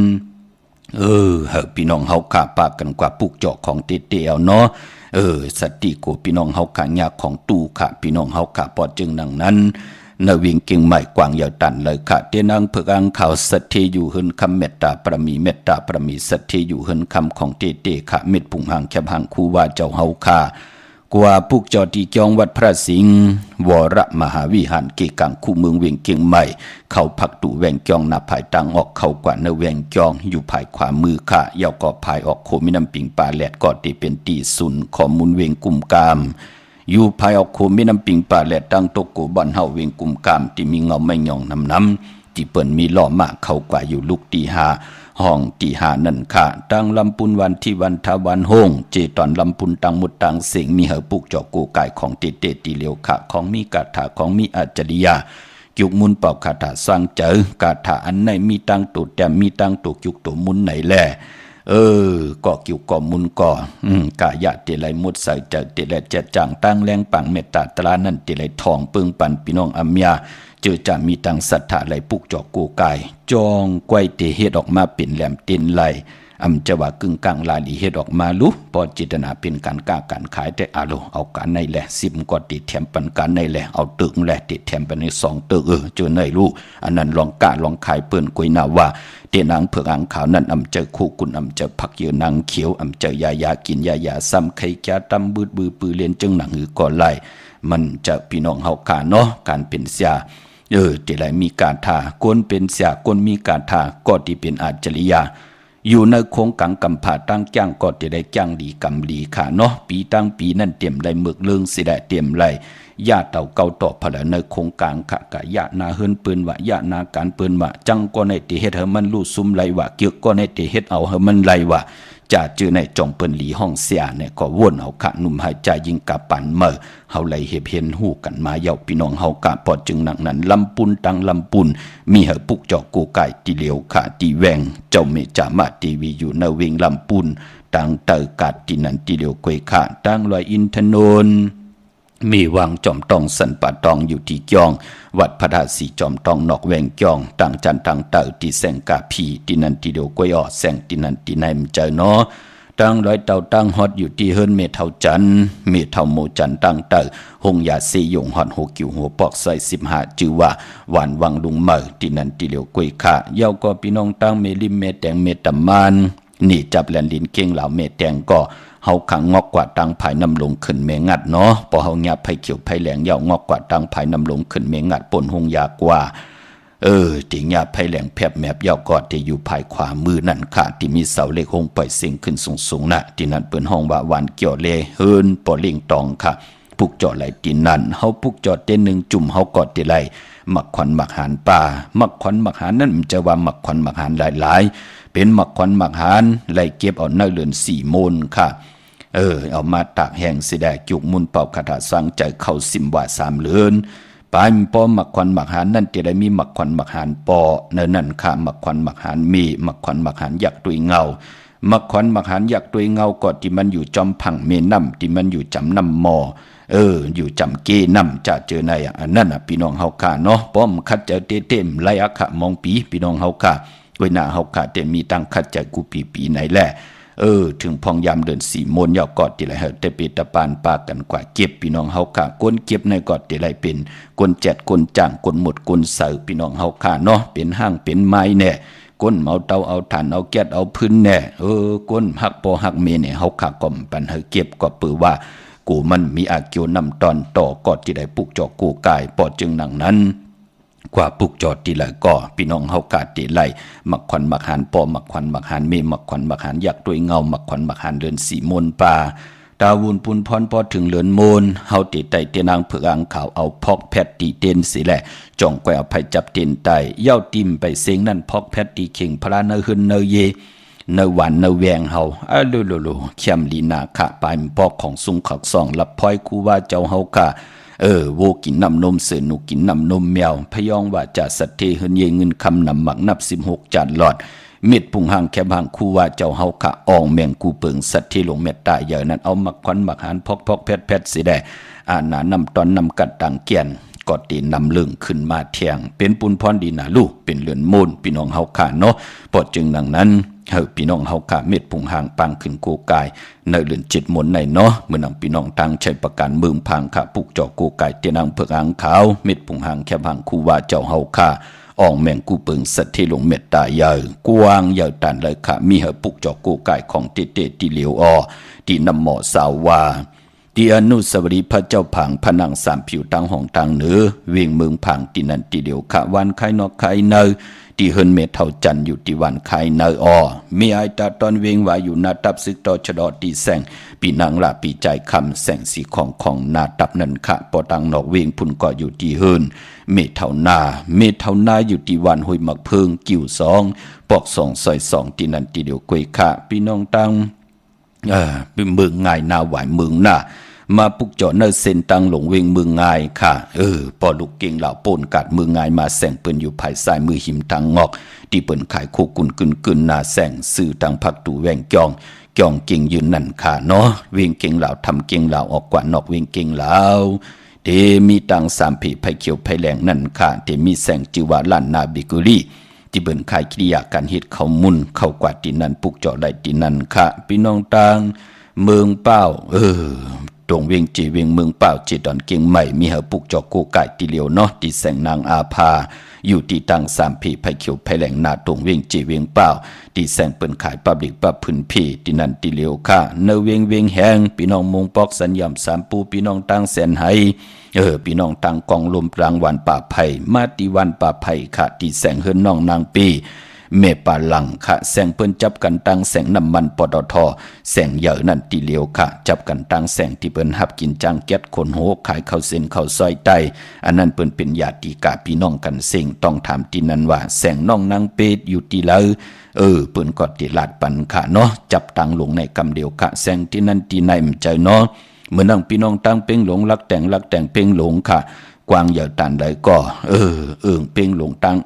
พี่น้องเฮาขาปากกันกว่าปุกเจาะของเตเอาเนาะสติโกพี่น้องเฮาขายากของตู้ค่ะพี่น้องเฮาขาพอจึงนังนั้นนวิ่งเก่งใหม่กวางยาวตันเลยค่ะเตนางเผือกอังขาวสัตเทอยู่หึนคำเมตตาประมีเมตตาประมีสัตเทอยู่หึนคำของเตค่ะเม็ดผุงหางแคบหางคู่ว่าเจ้าเฮาค่ะ กว่าปุกจอที่จองวัดพระสิงห์วรมหาวิหารเกกังคู่เมืองเวียงเกียงใหม่เขาพักตูแวงจองหน้าภายตังออกเขากว่าเนแวงจองอยู่ภายขวามือค่ะยาวก็ภายออกโคมิน้ำปิงปลาแหลดก็ตีเป็นตีสุนข้อมูลเวียงกุมกามอยู่ภายออกโคมิน้ำปิงปลาแหลดตั้งตกกูบ่อนเฮาเวียงกุมกามที่มีเงาไม่ยองน้ำที่เปิ้นมีล้อมากเขากว่าอยู่ลูกตีหาห้องตีหานั่นค่ะตั้งลำปุนวันที่วันทาวันโฮงเจตอนลำปุนตังมุดตังเสียงมีเหอปุกจอกกูกายของเตตีเหลียวค่ะของมีกาถาของมีอัจฉริยะยุกมุนเป่าคาถาสร้างเจอกาถาอันไหนมีตังตุแต่มีตังตุยุกตุมุนไหนแลก็กิวก่อมุนก่อกายะเตไลมุดใส่เจอเตไลเจ็ดจังตั้งแรงปังเมตตาตรานั่นเตไลทองปึงปันพี่น้องอัมยาเจอจะมีตังศรัทธาไหลปุกจอกกูกายจองไกวเตเฮ็ดออกมาเป็นแหลมเต็นไหลจะว่ากึ่งกลางลาลีเฮ็ดออกมาลุพอจิตนาเป็นการกล้าการขายแต่อาโลเอาการในแหละ10กว่าติดแถมปันการในแหละเอาตึกแหละติดแถมไปใน2ตึกเจอในรู้อันนั้นลองกล้าลองขายเปิ้นกวยนาว่าเตนางเผือกอ่างขาวนั้นเจอคู่กุนเจอผักเยอนางเขียวเจอยากินยาซ้ำไข่แก่ตำบืดบือปือเลียนจึงหนังหือก่อไหลมันจะพี่น้องเฮาขาเนาะการเป็นเสียที่ไหลมีการทากวนเป็นเสียกวนมีการทาก็ที่เป็นอัจฉริยะอยู่ในโครงกังกำผาตั้งจ้างก็ที่ได้จ้างดีกำลีขาเนาะปีตั้งปีนั่นเตรียมได้หมึกเลืองสิได้เตรียมไรญาเต่าเก่าต่อผลในโครงกลางขะกะยะนาเฮิรนปืนวะยะนาการปืนวะจังก็ในติเฮ็ดเฮมันลู่ซุ่มไรวะเกี่ยวก็ในติเฮ็ดเอาเฮมันไรวะจะจื้อในจองเปิ้นหลีห้องเสียเนี่ยก็วนเอาขะหนุ่มหายใจยิงกะปันเมอเฮาไหลเห็นหู้กันมาเยาพี่น้องเฮากะพอจึงหนักนั้นลำปุนตังลำปุนมีเหปุกจอกกูไก่ตีเหลียวขาตีแวงเจ้าเมจามาตีวีอยู่ในเวงลำปุนตังเตอกัดตีนันตีเหลียวกวยขาตังลอยอินทนน มีวังจอมตองสันป่าตองอยู่ที่เกียงวัดพระธาตุสีจอมตองนอกแวงเกียงต่างจันต่างเต่าที่แสงกาพีที่นันที่เดียวก้อยอแสงที่นันที่ในมเจอเนาะตั้งร้อยเต่าตั้งฮอดอยู่ที่เฮิรนเมเท่าจันเมเท่าโมจันตั้งเต่าหงยาเสยงฮอดโหกิวหัวปอกใส่15จือว่าหวานวังลุงเมอที่นันที่เดียวก้อยขาเย้าก็พี่น้องตั้งเมลิมเมแตงเมตำมานนี่จับแลนลินเก่งเหล่าเมแตงก็เฮาขังงอกกว่าตังภายนำลงขึ้นเมงัดเนาะพอเฮาหยาบไผเขียวไผแหลงยาวงอกกว่าตังภายนำลงขึ้นเมงัดปนหงยากว่าที่หยาบไผแหลงแผบแมบยาวกอดที่อยู่ภายขวามือนั่นค่ะที่มีเสาเล็กหงปล่อยเสียงขึ้นสูงๆน่ะที่นั่นเปิ้นห้องว่าหวานเกี่ยวเลเฮินปอเล่งตองค่ะปุกจอดไหลที่นั่นเฮาปุกจอดเต้น1จุ่มเฮากอดที่ไหลมักขวัญมักหานป่ามักขวัญมักหานนั่นมันจะว่ามักขวัญมักหานหลายๆเป็นมักขวัญมักหานไหลเก็บเอาเนื้อเลือน4 โมนค่ะเอามาตากแห้งสิได้จุกมุนเป่าคาถาสร้างใจเข้าสิมว่า3 เลือนปายปอมักควันมักหานนั่นจะได้มีมักควันมักหานปอเนื้อนั่นค่ะมักควันมักหานมีมักควันมักหานยักตุยเงามักควันมักหานยักตุยเงาก็ที่มันอยู่จอมผังเมน้ำที่มันอยู่จำน้ำมออยู่จำเกน้ำจะเจอในอันนั้นพี่น้องเฮาค่ะเนาะป้อมคัดเจอเต็มไล่อักขะมองปีพี่น้องเฮาค่ะไว้หน้าเฮาค่ะแต่มีตังคัดใจกูปีไหนแหละถึงพองยามเดิน4 โมนยาวกอดที่ไรเฮาแต่ปีตะปานปากันกว่าเก็บพี่น้องเฮาค่ะก้นเก็บในกอดที่ไรเป็นก้นแจดก้นจ่างก้นหมดก้นเสือพี่น้องเฮาค่ะเนาะเป็นห้างเป็นไม้แน่ก้นเมาเตาเอาถ่านเอาแก๊สเอาพื้นแน่ก้นหักปอหักเมเนี่ยเฮาค่ะก็ปันเฮาเก็บก็ปือว่ากูมันมีอาเกียวนำตอนต่อกอดที่ได้ปุกจอกูกายปอจึงหนังนั้นกว่าปุกจอดที่ไหลก็พี่น้องเฮากาดที่ไหลมักควันมักหานปอมักควันมักหานเมมักควันมักหานยักษ์ด้วยเงามักควันมักหานเดิน4 โมนป่าตาวุนปุนพรพอถึงเลือนโมนเฮาติไตเตนางเผือกอ่างขาวเอาพอกแพทตีเต้นสิแหละจ่องแกวไผจับเต้นไตเย้าติมไปเสียงนั่นพอกแพทตีเข่งพระเนหึนเนเยเนวันเนแวงเฮาลุเข้มลีนาคะปายปอกของสุงขักซองลับพ้อยคูว่าเจ้าเฮากะโวกินน้ำนมเสือหนูกินน้ำนมแมวพยองว่าจะสัตเทเฮนเยเงินคำนำหมักนับ16 จานหลอดเม็ดพุงห่างแคบห่างคูว่าเจ้าเฮากะอ่องแมงกูเปิงสัตเทลงเม็ดตาใหญ่นั้นเอาหมักควันหมักหานพอกแพทสิได้หนานำตอนนำกัดต่างเกียนก็ตีนำเรื่องขึ้นมาเทียงเป็นปุนพรดีนาลูกเป็นเลือนโมนพี่น้องเฮาค่ะเนาะพอจึงดังนั้นพี่น้องเฮากะเม็ดพุงห่างปังขึ้นกูกายในเลือน7 โมนในเนาะเมื่อนำพี่น้องตั้งใช้ประการเมืองพังค่ะปุกจอกูกายเตนังเผือกอ่างขาวเม็ดพุงห่างแคบห่างคูว่าเจ้าเฮาค่ะอ่องแมงกูเปิงสัตที่ลงเม็ดตาใหญ่กว้างใหญ่ตันเลยค่ะมีเฮปุกจอกูกายของเตที่เหลียวที่นำหมอสาวว่าที่อนุสาวรีย์พระเจ้าผางผนัง3 ผิวตั้งห้องตั้งเหนือเวียงเมืองผางที่นั่นที่เดียวค่ะวันไข่นอกไข่เนยที่เฮินเมเท่าจันอยู่ที่วันไข่เนยมีไอตาตอนเวียงว่าอยู่นาตับซึกต่อชะดอตีแสงปีนางลาปีใจคำแสงสีของนาตับนันค่ะปอตังนอกเวียงพุ่นก็อยู่ที่เฮินเมเท่านาอยู่ที่วันห้วยมักเพิงกิ่ว2ปอก2ซอย2ที่นั่นที่เดียวกวยค่ะพี่น้องตังเป็นเมืองง่ายนาหวายเมืองน่ะมาปุกจอเนเส้นตังหลงเวงเมืองง่ายค่ะปอลูกเก่งเหล่าโปนกัดเมืองง่ายมาแสงเปิ้นอยู่ภายซ้ายมือหิมทางงอกที่เปิ้นขายโคกุนกึนนาแสงซื้อตังพักตูแวงจองเก่งยืนนั่นค่ะเนาะเวงเก่งเหล่าทำเก่งเหล่าออกกว่านอกเวงเก่งเหล่าเดมีตัง3 ผีไผเขียวไผแหลงนั่นค่ะเดมีแสงจิวาล้านนาบิกุลีที่เบิ่นขายกิริยาการเฮ็ดเข้ามุนเข้ากว่าที่นั่นปุกเจาะได้ที่นั่นค่ะพี่น้องต่างเมืองเป้าตรงเวียงจีเวียงเมืองเป้าจีดอนเก่งใหม่มีเฮาปุกเจาะโกไก่ที่เหลียวเนาะที่แสงนางอาภาอยู่ที่ตั้ง3 ผีไผเขียวไผแหลงนาตรงเวียงจีเวียงเป้าที่แสงเปิ้นขายปับลิกปับพื้นพี่ที่นั่นที่เหลียวค่ะเนเวียงแหงพี่น้องมงปอกสัญญาม3 ปูพี่น้องตั้งแสนไหพี่น้องต่างกองลมรางวันป่าไผ่มาติวันป่าไผ่ค่ะที่แสงเฮิรนน้องนางปีเมปาลังค่ะแสงเปิ้นจับกันตั้งแสงน้ำมันปตท.แสงเหยอะนั่นตีเหลียวค่ะจับกันตั้งแสงที่เปิ้นหับกินจังแก๊สคนโหขายข้าวเส้นข้าวซอยไตอันนั้นเปิ้นเป็นญาติกาพี่น้องกันเซ็งต้องถามที่นั้นว่าแสงน้องนางเป็ดอยู่ที่แล้วเปิ้นก็ติลาดปันค่ะเนาะจับตังลงในกำเดียวค่ะแสงที่นั้นที่ไหนมันใจเนาะเมื่อนั่งพี่น้องตั้งเป้งหลงลักแต่งเป้งหลงค่ะกวางเหยาตันใดก็เป้งหลงตัง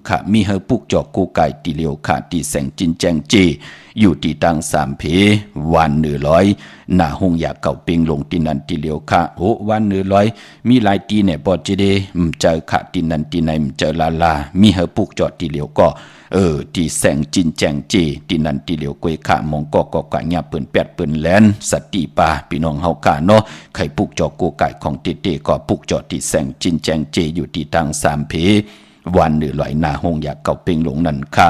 ค่ะมีเฮปุกจอกกูไก่ตีเหลียวค่ะตีแสงจินแจงจีอยู่ที่ตัง3 เพวัน100 หน้าหงอยากเก่าเปิงลงตินันติเหลียวค่ะโหวันเนื้อร้อยมีหลายตีเนี่ยปอจิเดเจอค่ะตินันติไหนเจอลามีเฮปุกจอดติเหลียวก็ตีแสงจินแจงเจตินันติเหลียวกวยขามองก็กะญาเปิ้นแปดเปิ้นแลนสติปาพี่น้องเฮากะเนาะไข่ปุกจอกูไก่ของเตก็ปุกจอติแสงจินแจงเจอยู่ที่ทางสามเพวันหรือลอยหน้าหงอยากเก่าเปิงหลงนั่นค่ะ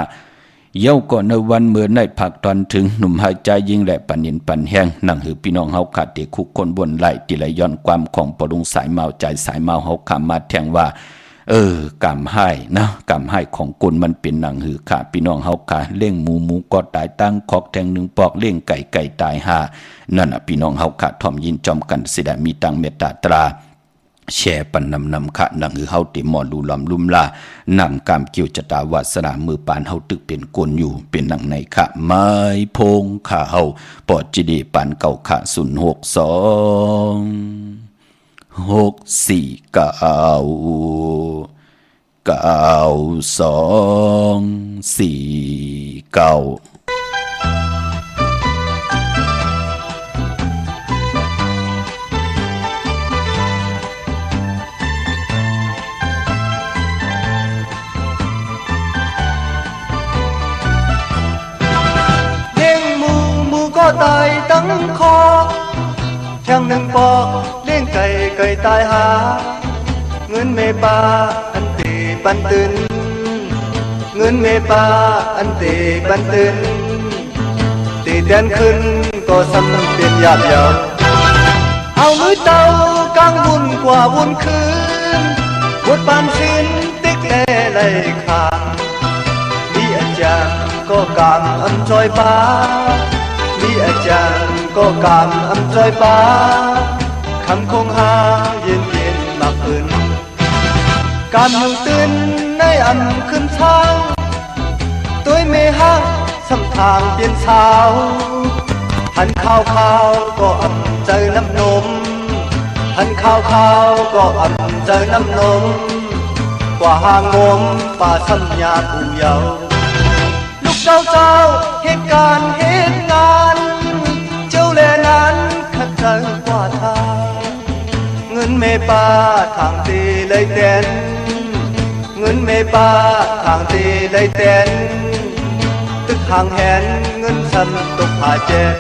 เย้าก่อนในวันเมื่อในผักตอนถึงหนุ่มหายใจยิ่งและปันยินปันแห้งนั่งหือพี่น้องเฮาขาดเด็กคุกคนบนไหลติไหลย้อนความของปรุงสายเมาใจสายเมาเฮาขามมาแทงว่ากำให้นะกำให้ของกุลมันเป็นหนังหือขาพี่น้องเฮาขาเล่งหมูก็ตายตั้งคอกแทงหนึ่งปอกเล่งไก่ตายห้านั่นน่ะพี่น้องเฮาขาทอมยินจอมกันสิได้มีตังเมตตาตราแช่ปันนำขะหนังหือเฮาติหมอลูลำลุ่มลานำกามเกี่ยวจตาวาสนามือปานเฮาตึกเป็นกลอยู่เป็นหนังในขะไม้พงขาเฮาปอดจิดีปานเก่าขะ06249494249ก็ตายตั้งคอแทงหนึ่งปอกเลี้ยงไก่ตายหาเงินเมปาอันตีปันตื่นเงินเมปาอันตีปันตื่นตีแดนขึ้นก็ซ้ำเป็นหยาบยาวเอามือเต้ากลางวุ่นกว่าวุ่นคืนบทปานสิ้นติ๊กแล่ไหลขาดมีอาจารย์ก็กางอันจอยป้ามีอาจารย์ก็กำอำจอยป้าคำคงหาเย็นบักอื่นกำอยู่ตื่นในอันขึ้นเช้าตัวเมหะสำทางเปลี่ยนเช้าหันข้าวก็อำใจน้ำนมหันข้าวก็อำใจน้ำนมกว่าหางมป่าสัญญาผู้เยาว์ลูกเจ้าเหตุการณ์เหตุงานเจ้าแลนั้นขัดใจกว่าทางเงินเมปาทางตีเลยเต้นเงินเมปาทางตีเลยเต้นตึกห่างแหนเงินฉันตกหาเจ็บ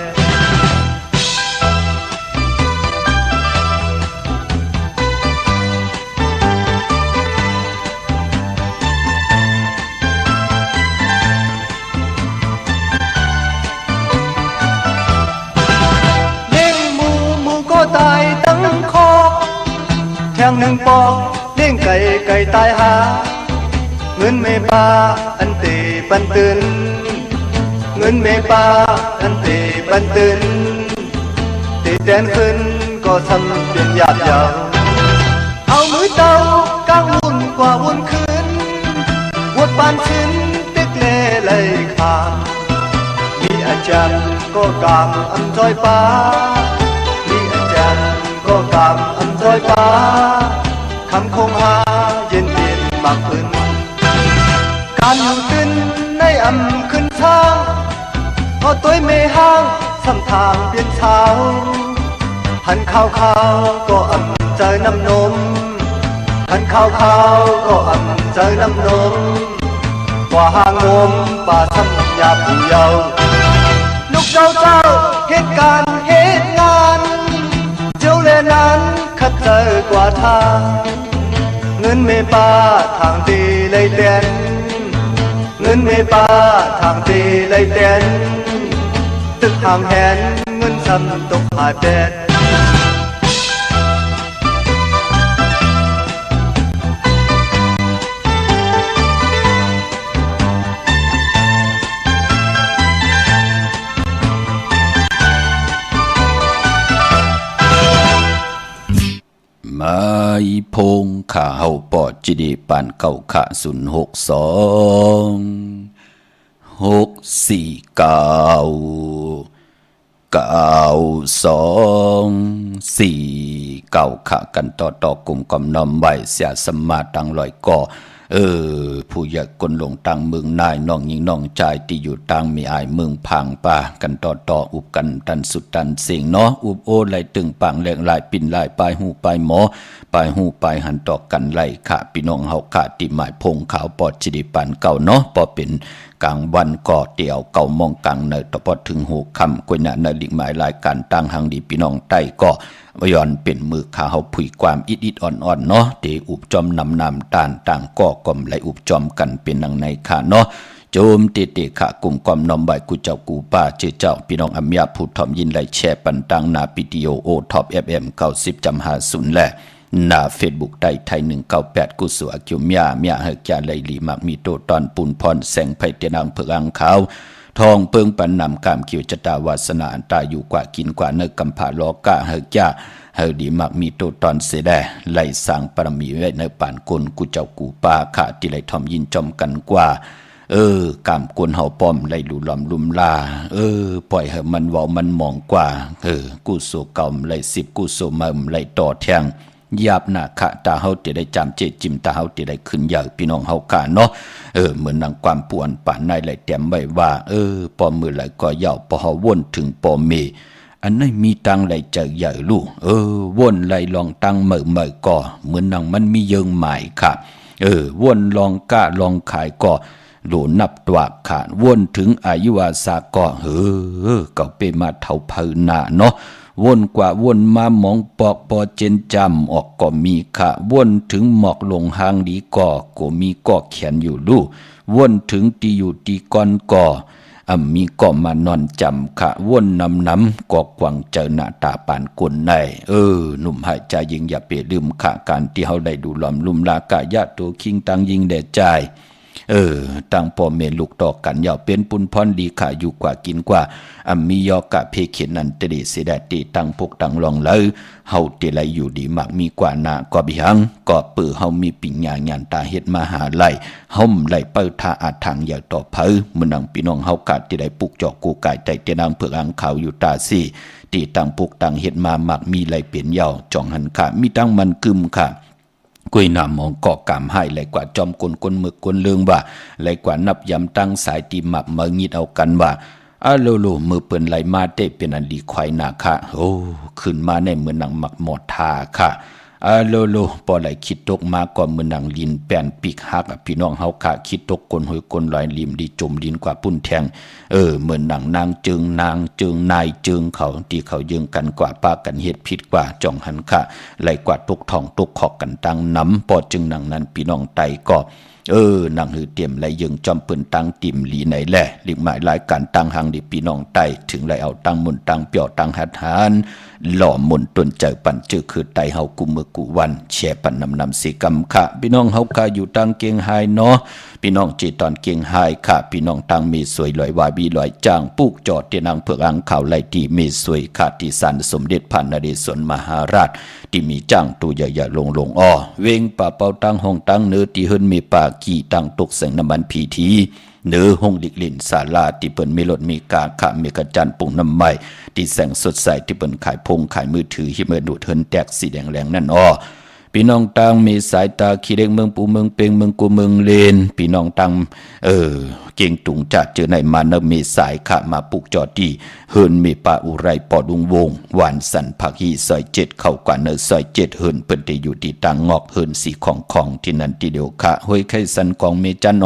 ตายตั้งคอแทงหนึ่งปอกเลี้ยงไก่ตายหาเงินเมปาอันตีปันตื่นเงินเมปาอันตีปันตื่นตีแดนขึ้นก็ซ้ำเป็นหยาบยาวเอามือเต้ากางวุ่นกว่าวุ่นคืนวดปานชิ้นติ๊กเล่ไหลขาดมีอาจารย์ก็กางอำจอยป้าก็กำอำจอยป้าคำคงหาเย็นบางคืนการอยู่ตื่นในอำขึ้นเช้าพอตัวเมห้างสำทางเปลี่ยนเช้าหันข้าวก็อำใจน้ำนมหันข้าวก็อำใจน้ำนมกว่าหางมป่าสัญญาผู้เยาว์ลูกเจ้าเหตุการณ์เหตุงานเจ้าแลนั้นขัดใจกว่าทางเงินเมปาทางตีเลยเต้นเงินเมปาทางตีเลยเต้นตึกห่างแหนเงินซ้ำตกหายแปด อีพงข่าเฮาปอดจิดีปานเก่าขะ062 64992 4เก่าขะกันต่อกลุ่มกำนอมไว้เสียสมาตังลอยก่อ ผู้อยากกลลงตังเมืองนายน้องยิงน้องชายที่อยู่ตังมีอายเมืองพังป่ากันต่ออุบกันตันสุดตันเสียงเนาะอุบโอไหลตึงปังแหลงลายปิ่นลายปลายหูปลายหมอปลายหูปลายหันต่อกันไหลขาพี่น้องเฮาขาติหมายพงขาวปอดจิริปันเก่าเนาะพอเป็นกลางวันก่อเตี่ยวเก่ามองกลางเนตพอถึงหูคำกวยหน้าในลิงหมายรายการตั้งหังดีพี่น้องใต้ก็ย้อนเป็นมือขาเฮาผุยความอิดอ่อนเนาะเตอุบจอมนำตานต่างก่อกลมไหลอุบจอมกันเป็นนังในขาเนาะโจมเตขะกลุ่มความนอมใบกูเจ้ากูป้าเจ้าเจ้าพี่น้องอัมยาผู้ทอมยินไหลแชร์ปันตังนาปิดิโอโอท็อปFM 90.50แหละหน้าเฟซบุ๊กได้ไทย198กุศลกิวเมียเฮกยาไหลหลีมักมีโตตอนปุนพรแสงไผเตนางเผือกอังขาวทองเปิงปันนำกามคิวจตาวาสนาอันตาอยู่กว่ากินกว่าเนกำผาลอกะเฮกยาเฮดีมักมีโตตอนเสดไหลสร้างปรมีไว้ในป่านกลกูเจ้ากูป้าขาที่ไหลทอมยินจอมกันกว่ากามกวนเฮาป้อมไหลลุลอมลุมลาปล่อยให้มันเว้ามันมองกว่ากูโซเก่าไหล10กูโซมาไหลต่อแทงยาบหน้าขะตาเฮาจะได้จำเจจิมตาเฮาจะได้ขึ้นใหญ่พี่น้องเฮากะเนาะเหมือนนางความป่วนป่านในไหลแต้มไว้ว่าปอมือไหลก็ยาวพอเฮาวนถึงปอเมอันนั้นมีตังไหลเจอใหญ่ลูกวนไหลลองตังเหม่ก่อเหมือนนางมันมีเยิงหมายค่ะวนลองกะลองขายก่อโดนับตัวขาดวนถึงอายุวาสาก่อก็ไปมาเท่าเพิ่นหน้าเนาะวนกว่าวนมามองปอกปอเจนจำออกก็มีค่ะวนถึงหมอกลงหางดีก็มีก็เขียนอยู่ลูวนถึงตีอยู่ตีก้อนก็มีก็มานอนจำค่ะวนน้ำก็กวังเจอหน้าตาปานกลในหนุ่มหายใจยิงอย่าเปลืมค่ะการที่เฮาได้ดูหลอมลุมลากะยะตัวคิงตังยิงแด่ใจตั้งพ่อเมลูกต่อกันยาวเป็นปุนพรดีขาอยู่กว่ากินกว่ามียอกะเพเขนันตรีเสดติตั้งพกตั้งลองเลยเฮาเตไลอยู่ดีมากมีกว่านาก็บิหังก็ปือเฮามีปิญญาญาณตาเฮ็ดมหาไลห่มไหลเปิดทาอาทางอย่างต่อเผอมื้อนังพี่น้องเฮากะที่ได้ปุกจอกกูกายใจเตนางเผือกอังขาวอยู่ตาซี่ที่ตั้งพกตั้งเฮ็ดมามักมีไหลเป็นยาวจ่องหันค่ะมีตั้งมันกึมค่ะกุยนามองเกาะกามให้ไหลกว่าจอมกลมึกเลืองว่าไหลกว่านับยำตั้งสายตีหมักมางิดเอากันว่าโลมือเปิ้นไหลมาเตะเป็นอันดีควายนาค่ะขึ้นมาในเหมือนหนังหมักหมดทาค่ะโลพอไหลคิดตกมาก่อนเหมือนหนังลินแป้นปีกหักพี่น้องเฮาค่ะคิดตกกลหอยกลลอยลิมดีจมดินกว่าปุ้นแทงเหมือนหนังนางจึงนายจึงเขาที่เขายึงกันกว่าป้ากันเฮ็ดผิดกว่าจ่องหันค่ะไหลกว่าตกทองตกขอกกันตังน้ำพอจึงหนังนั้นพี่น้องไตก็นางหือเตรียมไหลยึงจอมเปิ้นตังติ่มหลีไหนแหละลิกหมายรายการตังหังดิพี่น้องไตถึงไหลเอาตังมุนตังเปียวตังหัดหานหล่อมุนตนเจอปันจื้อคือไตเฮากุมือกุวันแช่ปันนำสิกรรมค่ะพี่น้องเฮาค่ะอยู่ตังเกียงไฮเนาะพี่น้องจีตอนเกียงไฮค่ะพี่น้องตังมีสวยลอยวาบีลอยจางปุกจอดเตนางเผือกอังข่าวไหลที่มีสวยค่ะที่สันสมเด็จพระนเรศวรมหาราชที่มีจ้างตัวใหญ่ๆลงเวงป่าเป่าตังห้องตังเนื้อที่เฮิรนมีป่ากี่ตังตกแสงน้ำมันพีทีเนื้อห้องดิกลินศาลาที่เปิ้นมีรถมีกาขะมีกระจันปุ่งน้ำใหม่ที่แสงสดใสที่เปิ้นขายพงขายมือถือฮิเมนูเทินแตกสีแดงแรงนั่นพี่น้องตังมีสายตาขี้เด็กเมืองปูเมืองเปงเมืองกูเมืองเลนพี่น้องตังเก่งตุงจัดเจอในมานมีสายขะมาปุกจอดที่เฮิรนมีป่าอุไรปอดุงวงหวานสันผักฮีซอย7เข้ากว่าเนอซอย7เฮิรนเปิ้นได้อยู่ที่ตังงอกเฮิรนสีของที่นั่นที่เดียวค่ะห้วยไข่สันกองเมจัน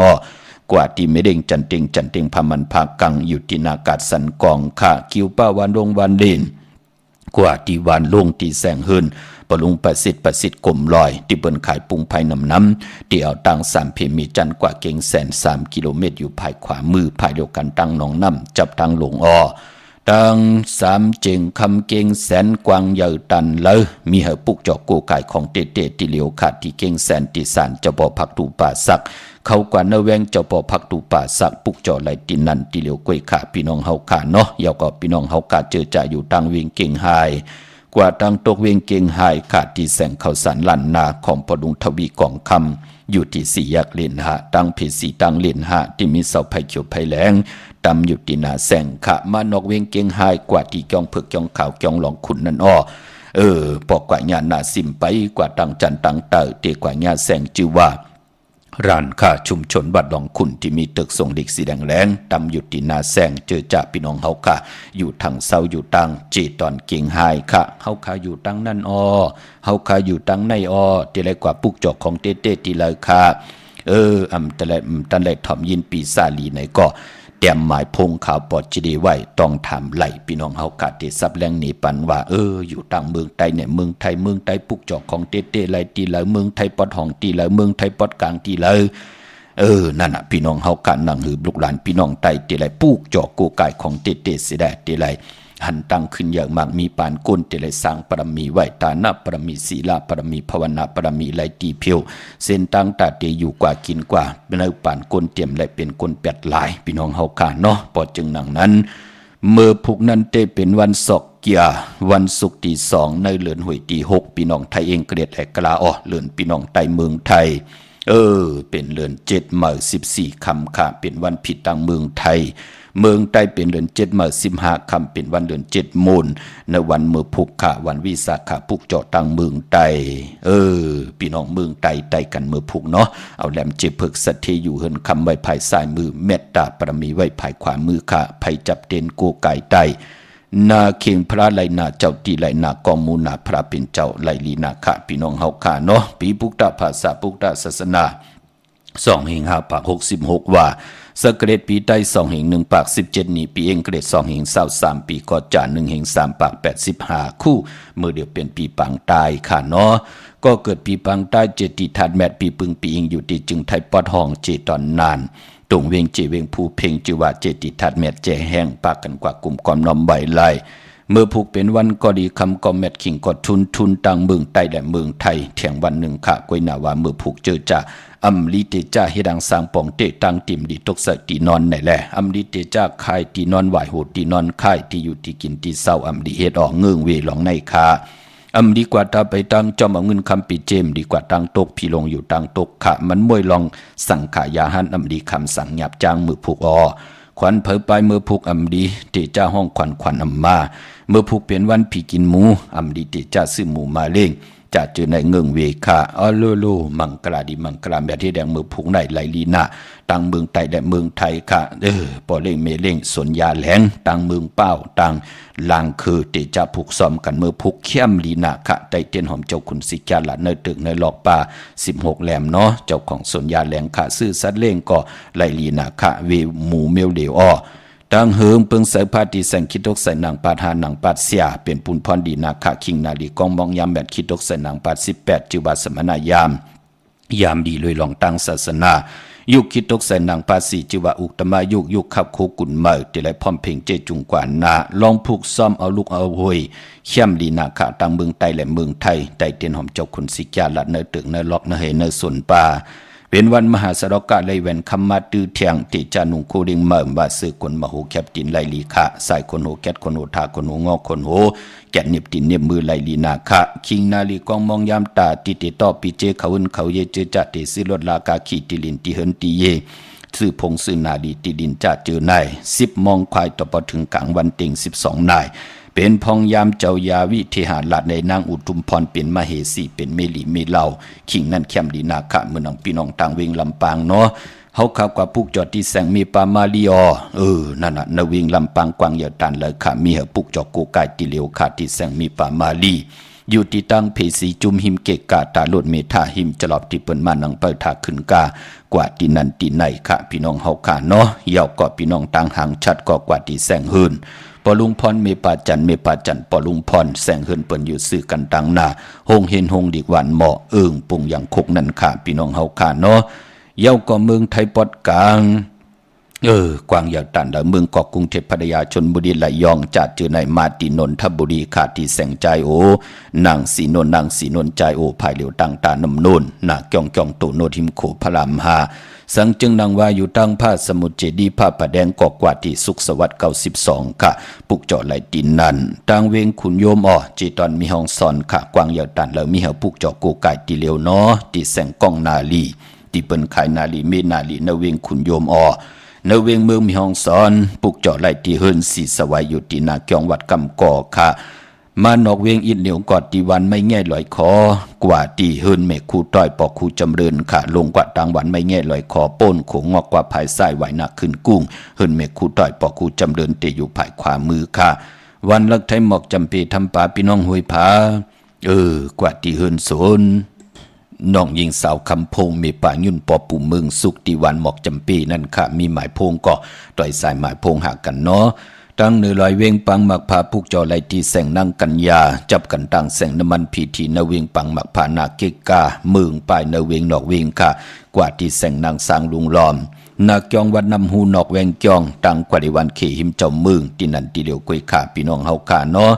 กว่าที่ไม่เด้งจันเต็งพามันพากังอยู่ที่นากาศสันกองค่ะคิวป้าวันลงวันเด่นกว่าที่วันลงที่แสงเฮิรนปลุงประสิทธิ์กลมลอยที่เปิ้นขายปุงภายน้ำที่เอาตัง3เพมีจันกว่าเก่งแสน3กิโลเมตรอยู่ภายขวามือภายเดียวกันตังหนองน้ำจับทางหลงตัง3เจงคำเก่งแสนกวางใหญ่ตันเลยมีเหปุกจอกโกไก่ของเตที่เหลียวขาดที่เก่งแสนที่สารจะบ่พักตูป่าสักเขากว่าเนแวงจะบ่พักตูป่าสักปุกจอไหลตินันที่เหลียวกล้วยขาพี่น้องเฮาขาเนาะยาวก็พี่น้องเฮาขาเจอจ่าอยู่ตังเวียงเก่งไฮกว่าตังตกเวียงเก่งไฮขาดที่แสงเขาสันลั่นนาของพดุงทวีกองคำอยู่ที่4แยกเลนหะตังเพสีตังเลนหะที่มีเสาไผ่เขียวไผ่แหลงตำอยู่ที่นาแสงขะมานอกเวียงเก่งไฮกว่าที่จองเผือกจองขาวจองหลองขุนนั่นปอกกว่าญาณนาสิมไปกว่าตังจันตังเตอเตกว่าญาแสงจือว่า ร้านค้าชุมชนบัดหลองคุณที่มีตึกส่งหลีกสีแดงแรงตำอยู่ที่นาแซงเจอจ่าพี่น้องเฮาค่ะอยู่ทางเซาอยู่ตังจีตอนเกียงไฮค่ะเฮาค่ะอยู่ตังนั่นเฮาค่ะอยู่ตังในที่ไรกว่าปุกจอกของเต้ที่เลยค่ะแต่ละตันแหลกถ่อมยินปีซาลีไหนก็เตรียมหมายพงข่าวปอดจีดีไว้ต้องถามไหลพี่น้องเฮากะที่ซับแรงหนีปันว่าอยู่ต่างเมืองไทยเนี่ยเมืองไทยปุกจอกของเต้ไหลตีไหลเมืองไทยปอดห้องตีไหลเมืองไทยปอดกลางตีไหลนั่นน่ะพี่น้องเฮากะนั่งหืบลูกหลานพี่น้องไทยตีไหลปุกจอกกูกายของเต้สิได้ตีไหลหันตั้งขึ้นอย่างมากมีปานก้นเตเลยสร้างปรมีไหวตานาปรมีศีลาปรมีภาวนาปรมีไหลตีเพียวเส้นตั้งตาเตอยู่กว่ากินกว่าเป็นปานก้นเตรียมไหลเป็นก้นเป็ดหลายพี่น้องเฮาค่ะเนาะพอจึงหนังนั้นเมื่อพุกนั้นเตเป็นวันศกเกียวันศุกร์ที่2ในเดือนหวยที่6พี่น้องไทยเองเกลียดแหกกลาเดือนพี่น้องไทยเมืองไทยเป็นเดือน7เมื่อ14ค่ำค่ะเป็นวันผิดต่างเมืองไทยเมืองใต้เป็นเดือน7เมื่อ15ค่ำเป็นวันเดือน7มูลในวันเมื่อพุกค่ะวันวิสาขะพุกเจาะตังเมืองใต้พี่น้องเมืองใต้กันเมื่อพุกเนาะเอาแหลมเจ็บเพิกสัตเทอยู่เฮินคำไว้ภายซ้ายมือเมตตาปรมีไว้ภายขวามือค่ะภัยจับเต็นโกไก่ใต้นาเข่งพระไหลนาเจ้าตีไหลนากองมูนาพระเป็นเจ้าไหลลีนาค่ะพี่น้องเฮาค่ะเนาะปีพุกตะภาษาพุกตะศาสนา2 5 ปาก66ว่าสเกรดปีใต้2 1 ปาก17นี้ปีเองเกรด2 23ปีกอจาน1 3 ปาก85คู่เมื่อเดียวเป็นปีปังตายค่ะเนาะก็เกิดปีปังใต้เจติทัดแมทปีปึงปีอิงอยู่ที่จึงไทยปอดห้องเจตอนนานตรงเวงเจเวงผู้เพ่งจิว่าเจติทัดแมทเจแห้งปากกันกว่ากลุ่มกอมน้อมใบไลเมื่อผูกเป็นวันก็ดีคำก็แมทขิงก็ทุนต่างเมืองใต้และเมืองไทยเถียงวันหนึ่งค่ะกวยนาว่าเมื่อผูกเจอจ่าอัมลิเตจ่าเฮดังสร้างปองเตตังติมดีตกใส่ตีนอนไหนแหละอัมลิเตจ่าคายตีนอนไหวโหดตีนอนคายที่อยู่ที่กินที่เศร้าอัมลิเฮ็ดเงื่องเวหลองในคาอัมดีกว่าตาไปตั้งจอมเอาเงินคำปีเจมดีกว่าตั้งตกพี่ลงอยู่ตั้งตกขะมันมวยลองสั่งขายาหันอัมดีคำสั่งหยาบจางมือผูกขวัญเผยไปเมื่อผูกอัมดีเตจ่าห้องขวัญอัมมาเมื่อผูกเปลี่ยนวันผีกินหมูอัมดีเตจ่าซื้อหมูมาเล่งจะเจอในเงื่องเวค่ะโลมังกลาดีมังกลาแบบที่แดงมือผูกในไหลลีนาต่างเมืองไต้และเมืองไทยค่ะปอเล่งเมเล่งสนยาแหลงต่างเมืองเป้าต่างลางคือเตจะผูกซ้อมกันเมื่อผูกเข้มลีนาค่ะไต้เตียนหอมเจ้าคุณสิจาละในตึกในหลอกป่า16แหลมเนาะเจ้าของสนยาแหลงค่ะซื้อสัตว์เล่งก็ไหลลีนาค่ะเวหมูเมลเดวดังเฮิงเปิงใส่ผ้าดีแสงคิดตกใส่หนังปาดหาหนังปาดเสียเป็นปุนพรดีนาคาคิงนาลีกองมองยามแบบคิดตกใส่หนังปาด18จิวาสมณายามดีเลยลองตั้งศาสนายุคคิดตกใส่หนังปาด4จิวาอุตมายุคขับโคกุนเมื่อที่ไรพร้อมเพลงเจจุงกว่านาลองผูกซ้อมเอาลูกเอาหวยเข้มลีนาคาต่างเมืองไต้และเมืองไทยไต้เตียนหอมเจ้าคุณสิจาละเนตึกเนล็อกเนเฮเนสวนป่าเป็นวันมหาสรกะเลยแวนคำมาตื้อเทียงติจานุงโคดิงเมื่อบาซื้อคนมโหแคบตินไลลีคะสายคนโหแกดคนโหทาคนโหงอกคนโหแกดเน็บตินเน็บมือไลลีนาคะคิงนาลีกองมองยามตาติเตต่อปีเจเขาอื่นเขาเยเจจะเตซื้อรถลากาขีติลินติเฮินติเยซื้อพงซื้อนาลีติลินจะเจอนาย10มองควายต่อพอถึงกลางวันเต็ง12นายเป็นพองยามเจ้ายาวิเทหาลัดในนางอุทุมพรเป็นมเหสีเป็นเมลีเมเหล่าขิงนั่นเข้มดีนาคะเมืองพี่น้องต่างเวงลำปางเนาะเฮาขับกว่าปุกจอดที่แสงมีปามาลีนั่นน่ะนวิงลำปางกวางเหยาตันเลยค่ะมีเหปุกจอดโกไก่ติเหลียวค่ะที่แสงมีปามาลีอยู่ที่ตั้งเพสีจุมหิมเกกาตาโลดเมธาหิมจลอบที่เปิ้นมานังเปิดทาขึ้นกากว่าที่นั่นที่ไหนค่ะพี่น้องเฮาค่ะเนาะเหยาก็พี่น้องต่างหางชัดก็กว่าที่แสงหืนปอลุงพรเมปาจันปอลุงพรแสงเฮินเปิ้นอยู่ซื้อกันต่างหน้าหงเห็นหงดีกวันเหมาะปุงอย่างคกนั่นค่ะพี่น้องเฮาค่ะเนาะเย้าก็เมืองไทยปอดกลางกวางยาวตันแล้วเมืองเกาะกรุงเทพพัทยาชลบุรีไหลยองจัดเจอในมาตินนทบุรีขาดที่แสงใจนางสีนนใจภายเหลียวตั้งตานำนูนนาเกียงโตโนทิมโขพระราม5สังจึงนางว่าอยู่ตั้งผ้าสมุทรเจดีผ้าประแดงกอกว่าที่สุขสวัสดิ์92ค่ะปุกเจาะไหลดินนั้นตั้งเวงขุนโยมจีตอนมีห้องสอนค่ะกวางยาวตันแล้วมีเฮาปุกเจาะโกไก่ตีเหลียวเนาะที่แสงกองนาลีที่เปิ้นขายนาลีเมนาลีนเวงขุนโยมในเวียงเมืองมีห้องสอนปุกเจาะไหลตีเฮินสีสวายอยู่ที่นาเกียงวัดกำกอค่ะ มานอกเวียงอินเหนียวกอดตีวันไม่แง่ลอยคอกว่าตีเฮินเมฆคูต้อยปอกคูจำเริญค่ะลงกว่าต่างวันไม่แง่ลอยคอป้นโขงงอกกว่าภายซ้ายไหวหนักขึ้นกุ้งเฮินเมฆคูต้อยปอกคูจำเริญเตอยู่ภายขวามือค่ะวันลักไทยหมอกจำปีทำป่าพี่น้องห้วยผากว่าตีเฮินโซนน้องยิงสาวคำพงมีป่ายุ่นปอปู่เมืองสุกตีวันหมอกจำปีนั่นค่ะมีหมายพงก็ต่อยสายหมายพงหักกันเนาะตั้งเนื้อลอยเวงปังหมักผาพุกจอไลตีแสงนั่งกันยาจับกันตั้งแสงน้ำมันพีทีนเวงปังหมักผานาเกกาเมืองปลายนเวงนอกเวงค่ะกว่าที่แสงนางสร้างลุงล้อมนาจองวัดนำหูนอกแวงจองตั้งกว่าในวันเขหิมเจ้าเมืองที่นั่นที่เดียวกุยขาพี่น้องเฮาขาเนาะ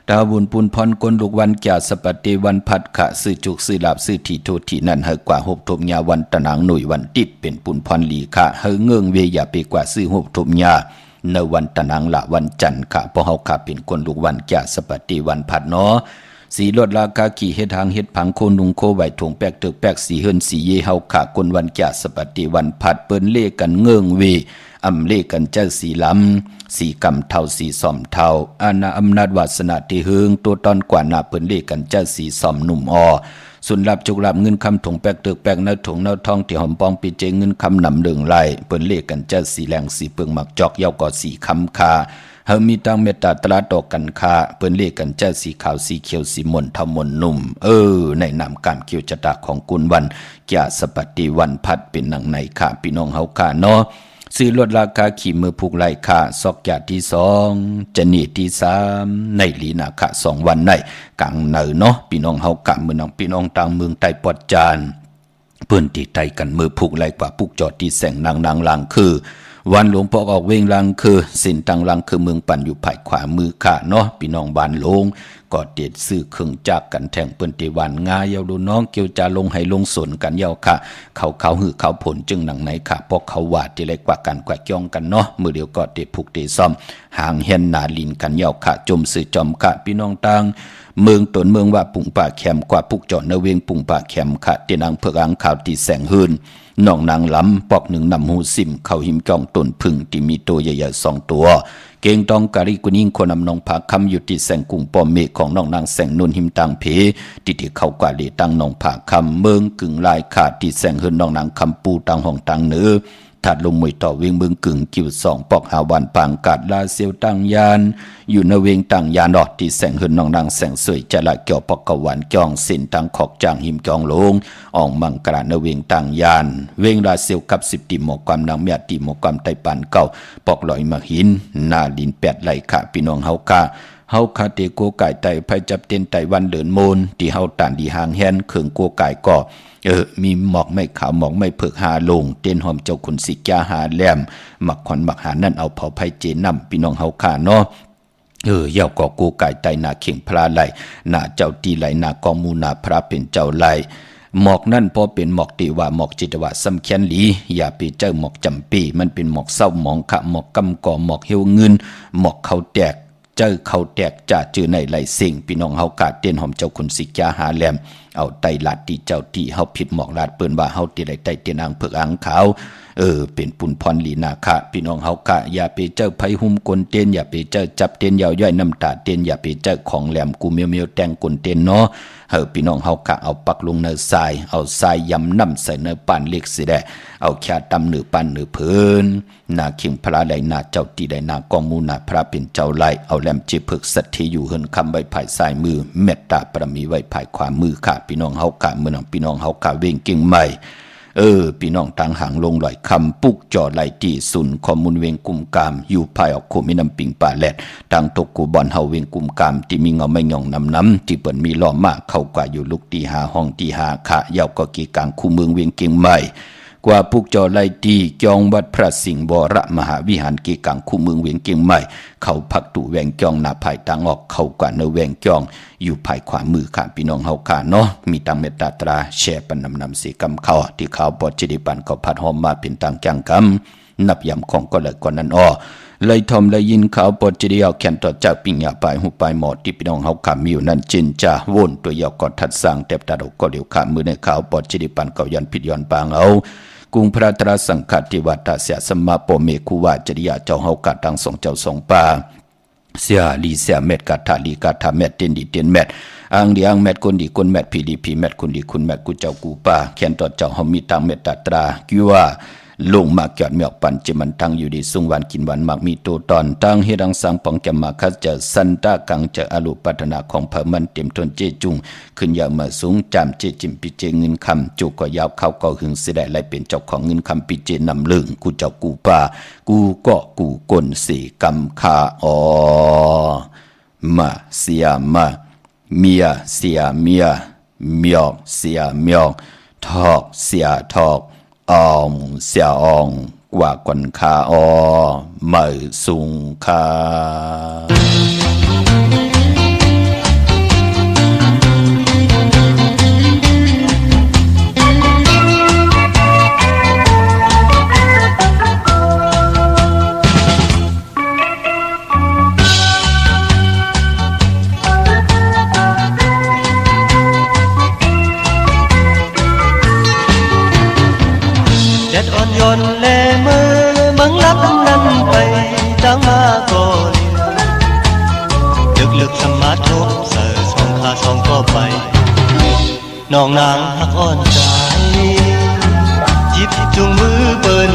ดาวบุญปุนพรกลลูกวันจ่าสปฏิวันพัดขะซื้อจุกซื้อลาบซื้อที่โทที่นั่นเฮกว่าหบทมยาวันตะนางหน่วยวันติดเป็นปุนพรหลีค่ะเฮเงื่องเวียไปกว่าซื้อหบทมยาในวันตะนางละวันจันทร์ค่ะพอเฮาขาเป็นคนลูกวันจ่าสปฏิวันพัดเนาะสีลดราคาขี่เฮ็ดทางเฮ็ดผังโคนุงโคไหวถงแปกเตึกแปกสีเฮินสีเยเฮาขาคนวันจ่าสปฏิวันพัดเปิ้นเล่กันเงื่องเวอำเล่กันเจ้าสีลำสีกำเท่าสีสอมเท่าอาณาอำนาจวาสนาที่เฮืองตัวตอนกว่านาเปิ้นเล่กันเจ้าสีสอมหนุ่มอส่วนรับจุกรับเงินคำถงแปกเตึกแปกเนื้อถงเนื้อทองที่หอมปองปีเจเงินคำนำเดืองไหลเปิ้นเล่กันเจ้าสีแรงสีเปิงหมักจอกเย้าก่อสีคำคาเฮามีตั้งเมตตาตราตอกกันคาเปิ้นเรียกกันเจ้าสีขาวสีเขียวสีมนทมนนุ่มในนามการเกี่ยวจตาของกุลวันจ่าสปฏิวันพัดเป็นหนังในค่ะพี่น้องเฮาค่ะเนาะซื้อลดราคาขี่มือผูกไหลค่ะซอกยาที่2จะนีที่3ในลีนาค่ะ2วันในกลางเนอเนาะพี่น้องเฮาค่ะมื้อน้องพี่น้องต่างเมืองใต้ปอดจานเปิ้นที่ไตกันมือผูกไหลกว่าผูกจอดที่แสงนางลางคือวันหลวงพ่อออกเวงลังคือสินตังลังคือเมืองปั่นอยู่ภายขวามือค่ะเนาะพี่น้องบ้านลงก็เด็ดซื้อเครื่องจักกันแทงเปิ้นติวันงาเยาดูน้องเกี่ยวจะลงให้ลงสนกันเยาค่ะเขาหือเขาผลจึงหนังไหนค่ะพวกเขาวาดที่เล็กกว่ากันกว่าจ้องกันเนาะมือเดียวก็เด็ดผูกเด็ดซ่อมหางเห็นหนาลินกันเยาค่ะจมซื้อจอมค่ะพี่น้องต่างเมืองตนเมืองว่าปุ่งป่าแคมกว่าพุกจอดเนเวงปุ่งป่าแคมค่ะเตียนางเผือกอังข่าวตีแสงหืนน้องนางล้ำปอกหนึ่งนำหูซิมเข้าหิมจ้องต้นพึ่งที่มีตัวใหญ่ๆ2ตัวเก่งตองกะริกุนิ่งคนนำน้องผาคำอยู่ที่แสงกุ่งปอมเมฆของน้องนางแสงนุ่นหิมตังเพที่เข้ากว่าเลตังน้องผาคำเมืองกึ่งลายขาดที่แสงหืนน้องนางคำปูตังห้องตังเนื้อถัดลงมวยต่อเวียงเมืองกึ่งกิ่ว2ปอกหาวันปางกาดลาเซียวตังยานอยู่ในเวียงตังยานอดที่แสงหืนน้องนางแสงสวยจะละเกี่ยวปอกกวันจองสินตังขอกจางหิมจองลงอ่องมังกราในเวียงตังยานเวียงลาเซียวกับ10ติหมอกความนางเมียติหมอกความไตปานเก่าปอกลอยมาหินนาลิน8ไหลค่ะพี่น้องเฮากะเฮาคาเตโกไก่ไตไผจับเต้นไตวันเดินโมนที่เฮาตานดีหางแฮนเขิงโกไก่ก่อมีหมอกไม่ขาวหมอกไม่เผือกหาลงเต้นหอมเจ้าขุนสิกาหาแหลมหมักขอนหมักหานั่นเอาเผาไผเจนำพี่น้องเฮาค่ะเนาะเย่าก่อกูไก่ไตนาเข่งพระไหลนาเจ้าตีไหลนากองมูนาพระเป็นเจ้าไหลหมอกนั่นพอเป็นหมอกติว่าหมอกจิตวะสำคัญหลีอย่าไปเจอหมอกจำปีมันเป็นหมอกเศร้าหมองขะหมอกกำก่อหมอกเหี่ยวเงินหมอกเขาแตกเจอเขาแตกจ่าจือในไหลสิ่งพี่น้องเฮากาเต้นหอมเจ้าขุนสิกาหาแหลมเอาไตลาดตีเจ้าที่เฮาผิดหมอกลาดเปิ้นว่าเฮาติได้ไตเตียนางเผือกอังขาวเป็นปุ่นพรลีนาคะพี่น้องเฮากะอย่าไปเจอไผหุ้มกลเต้นอย่าไปเจอจับเต้นยาวย่อยน้ำตาเต้นอย่าไปเจอของแหลมกูเมียวๆแต่งกลเต้นเนาะพี่น้องเฮากะเอาปักลงเนื้อทรายเอาทรายยำน้ำใส่เนื้อปานเล็กสิได้เอาแค่ตำเนื้อปานเนื้อเพิ่นนาเข่งพระไหลนาเจ้าตีได้นากองมูนาพระเป็นเจ้าไหลเอาแหลมจิเพิกสัตที่อยู่เฮินคำไว้ภายซ้ายมือเมตตาปรมีไว้ภายขวามือค่ะพี่น้องเฮากะมื้อน้องพี่น้องเฮากะเวงเก่งใหม่พี่น้องต่างหางลงลอยคำปุกจอไหลตีสุนข้อมูลเวงกุมกามอยู่ภายออกโคมิน้ำปิงป่าแหลดต่างตกกูบอนเฮาเวงกุมกามที่มีเงาไม่หย่องน้ำที่เปิ่นมีล้อมากเข้ากว่าอยู่ลุกตีหาห้องตีหาขะยาวก็กีกลางคู่เมืองเวียงเก่งใหม่กว่าปุกจอไหลตีจองวัดพระสิงห์วรมหาวิหารกีกลางคู่เมืองเวียงเก่งใหม่เข้าพักตุแวงจองหน้าภายต่างออกเข้ากว่าเนแวงจองอยู่ภายขวามือค่ะพี่น้องเฮาค่ะเนาะมีตังเมตตาตราแชร์ปันนำสีกำเข้าที่ข่าวปอจิดิปันก็พัดหอมมาเป็นตังจังกำนับยำของก็เลยกว่านั้นเลยทอมเลยยินข่าวปอจิดิเอาแขนต่อจากปิญญาปลายหูปลายหมอที่พี่น้องเฮาค่ะมีอยู่นั่นจินจ่าวนตัวยาวกอดทัดสร้างเต็บตาดอกก็เดี๋ยวขามือในข่าวปอจิดิปันก็ยันผิดย้อนปางเอากรุงพระตราสังฆทิวัตาเสียสมมาโปเมคุวาจริยาเจ้าเฮากะตังสองเจ้าสองป่า เสียลีเสียเม็ดกาถาลีกาถาเม็ดเตียนดีเตียนเม็ดอังดีอังเม็ดคนดีคนเม็ดพีดีพีเม็ดคนดีคนเม็ดกูเจ้ากูป้าเขียนต่อเจ้าเฮามีตังเม็ดตาตรากิว่าลงมาเกิดเมียกปันจิมันตั้งอยู่ดีสุงวันกินวันมักมีตัวตอนตั้งเฮดังสังปองจะมาคัดจะสันตากังจะอรุปัฒนาของเพิ่มมันเต็มทนเจจุงขึ้นอย่างมาสูงจำเจจิมปิเจเงินคำจุกก็ยาวเข้าก็หึงเสียได้ไรเป็นเจ้าของเงินคำปิเจนำเลืองกูเจ้ากูป้ากูก็กูกลสีกำคาอมาเสียมาเมียเสียเมียเมียกเสียเมียกทอกเสียทอกอองเสียอองกว่าก่อนคาอไม่สุงคาแดดอ่อนโยนแลมือบังลับนั้นไปตั้งมาก็เลียลึกๆสมาทบเสือสองขาสองก็ไปน้องนางหักอ่อนใจจิบจุงมือเปิ้น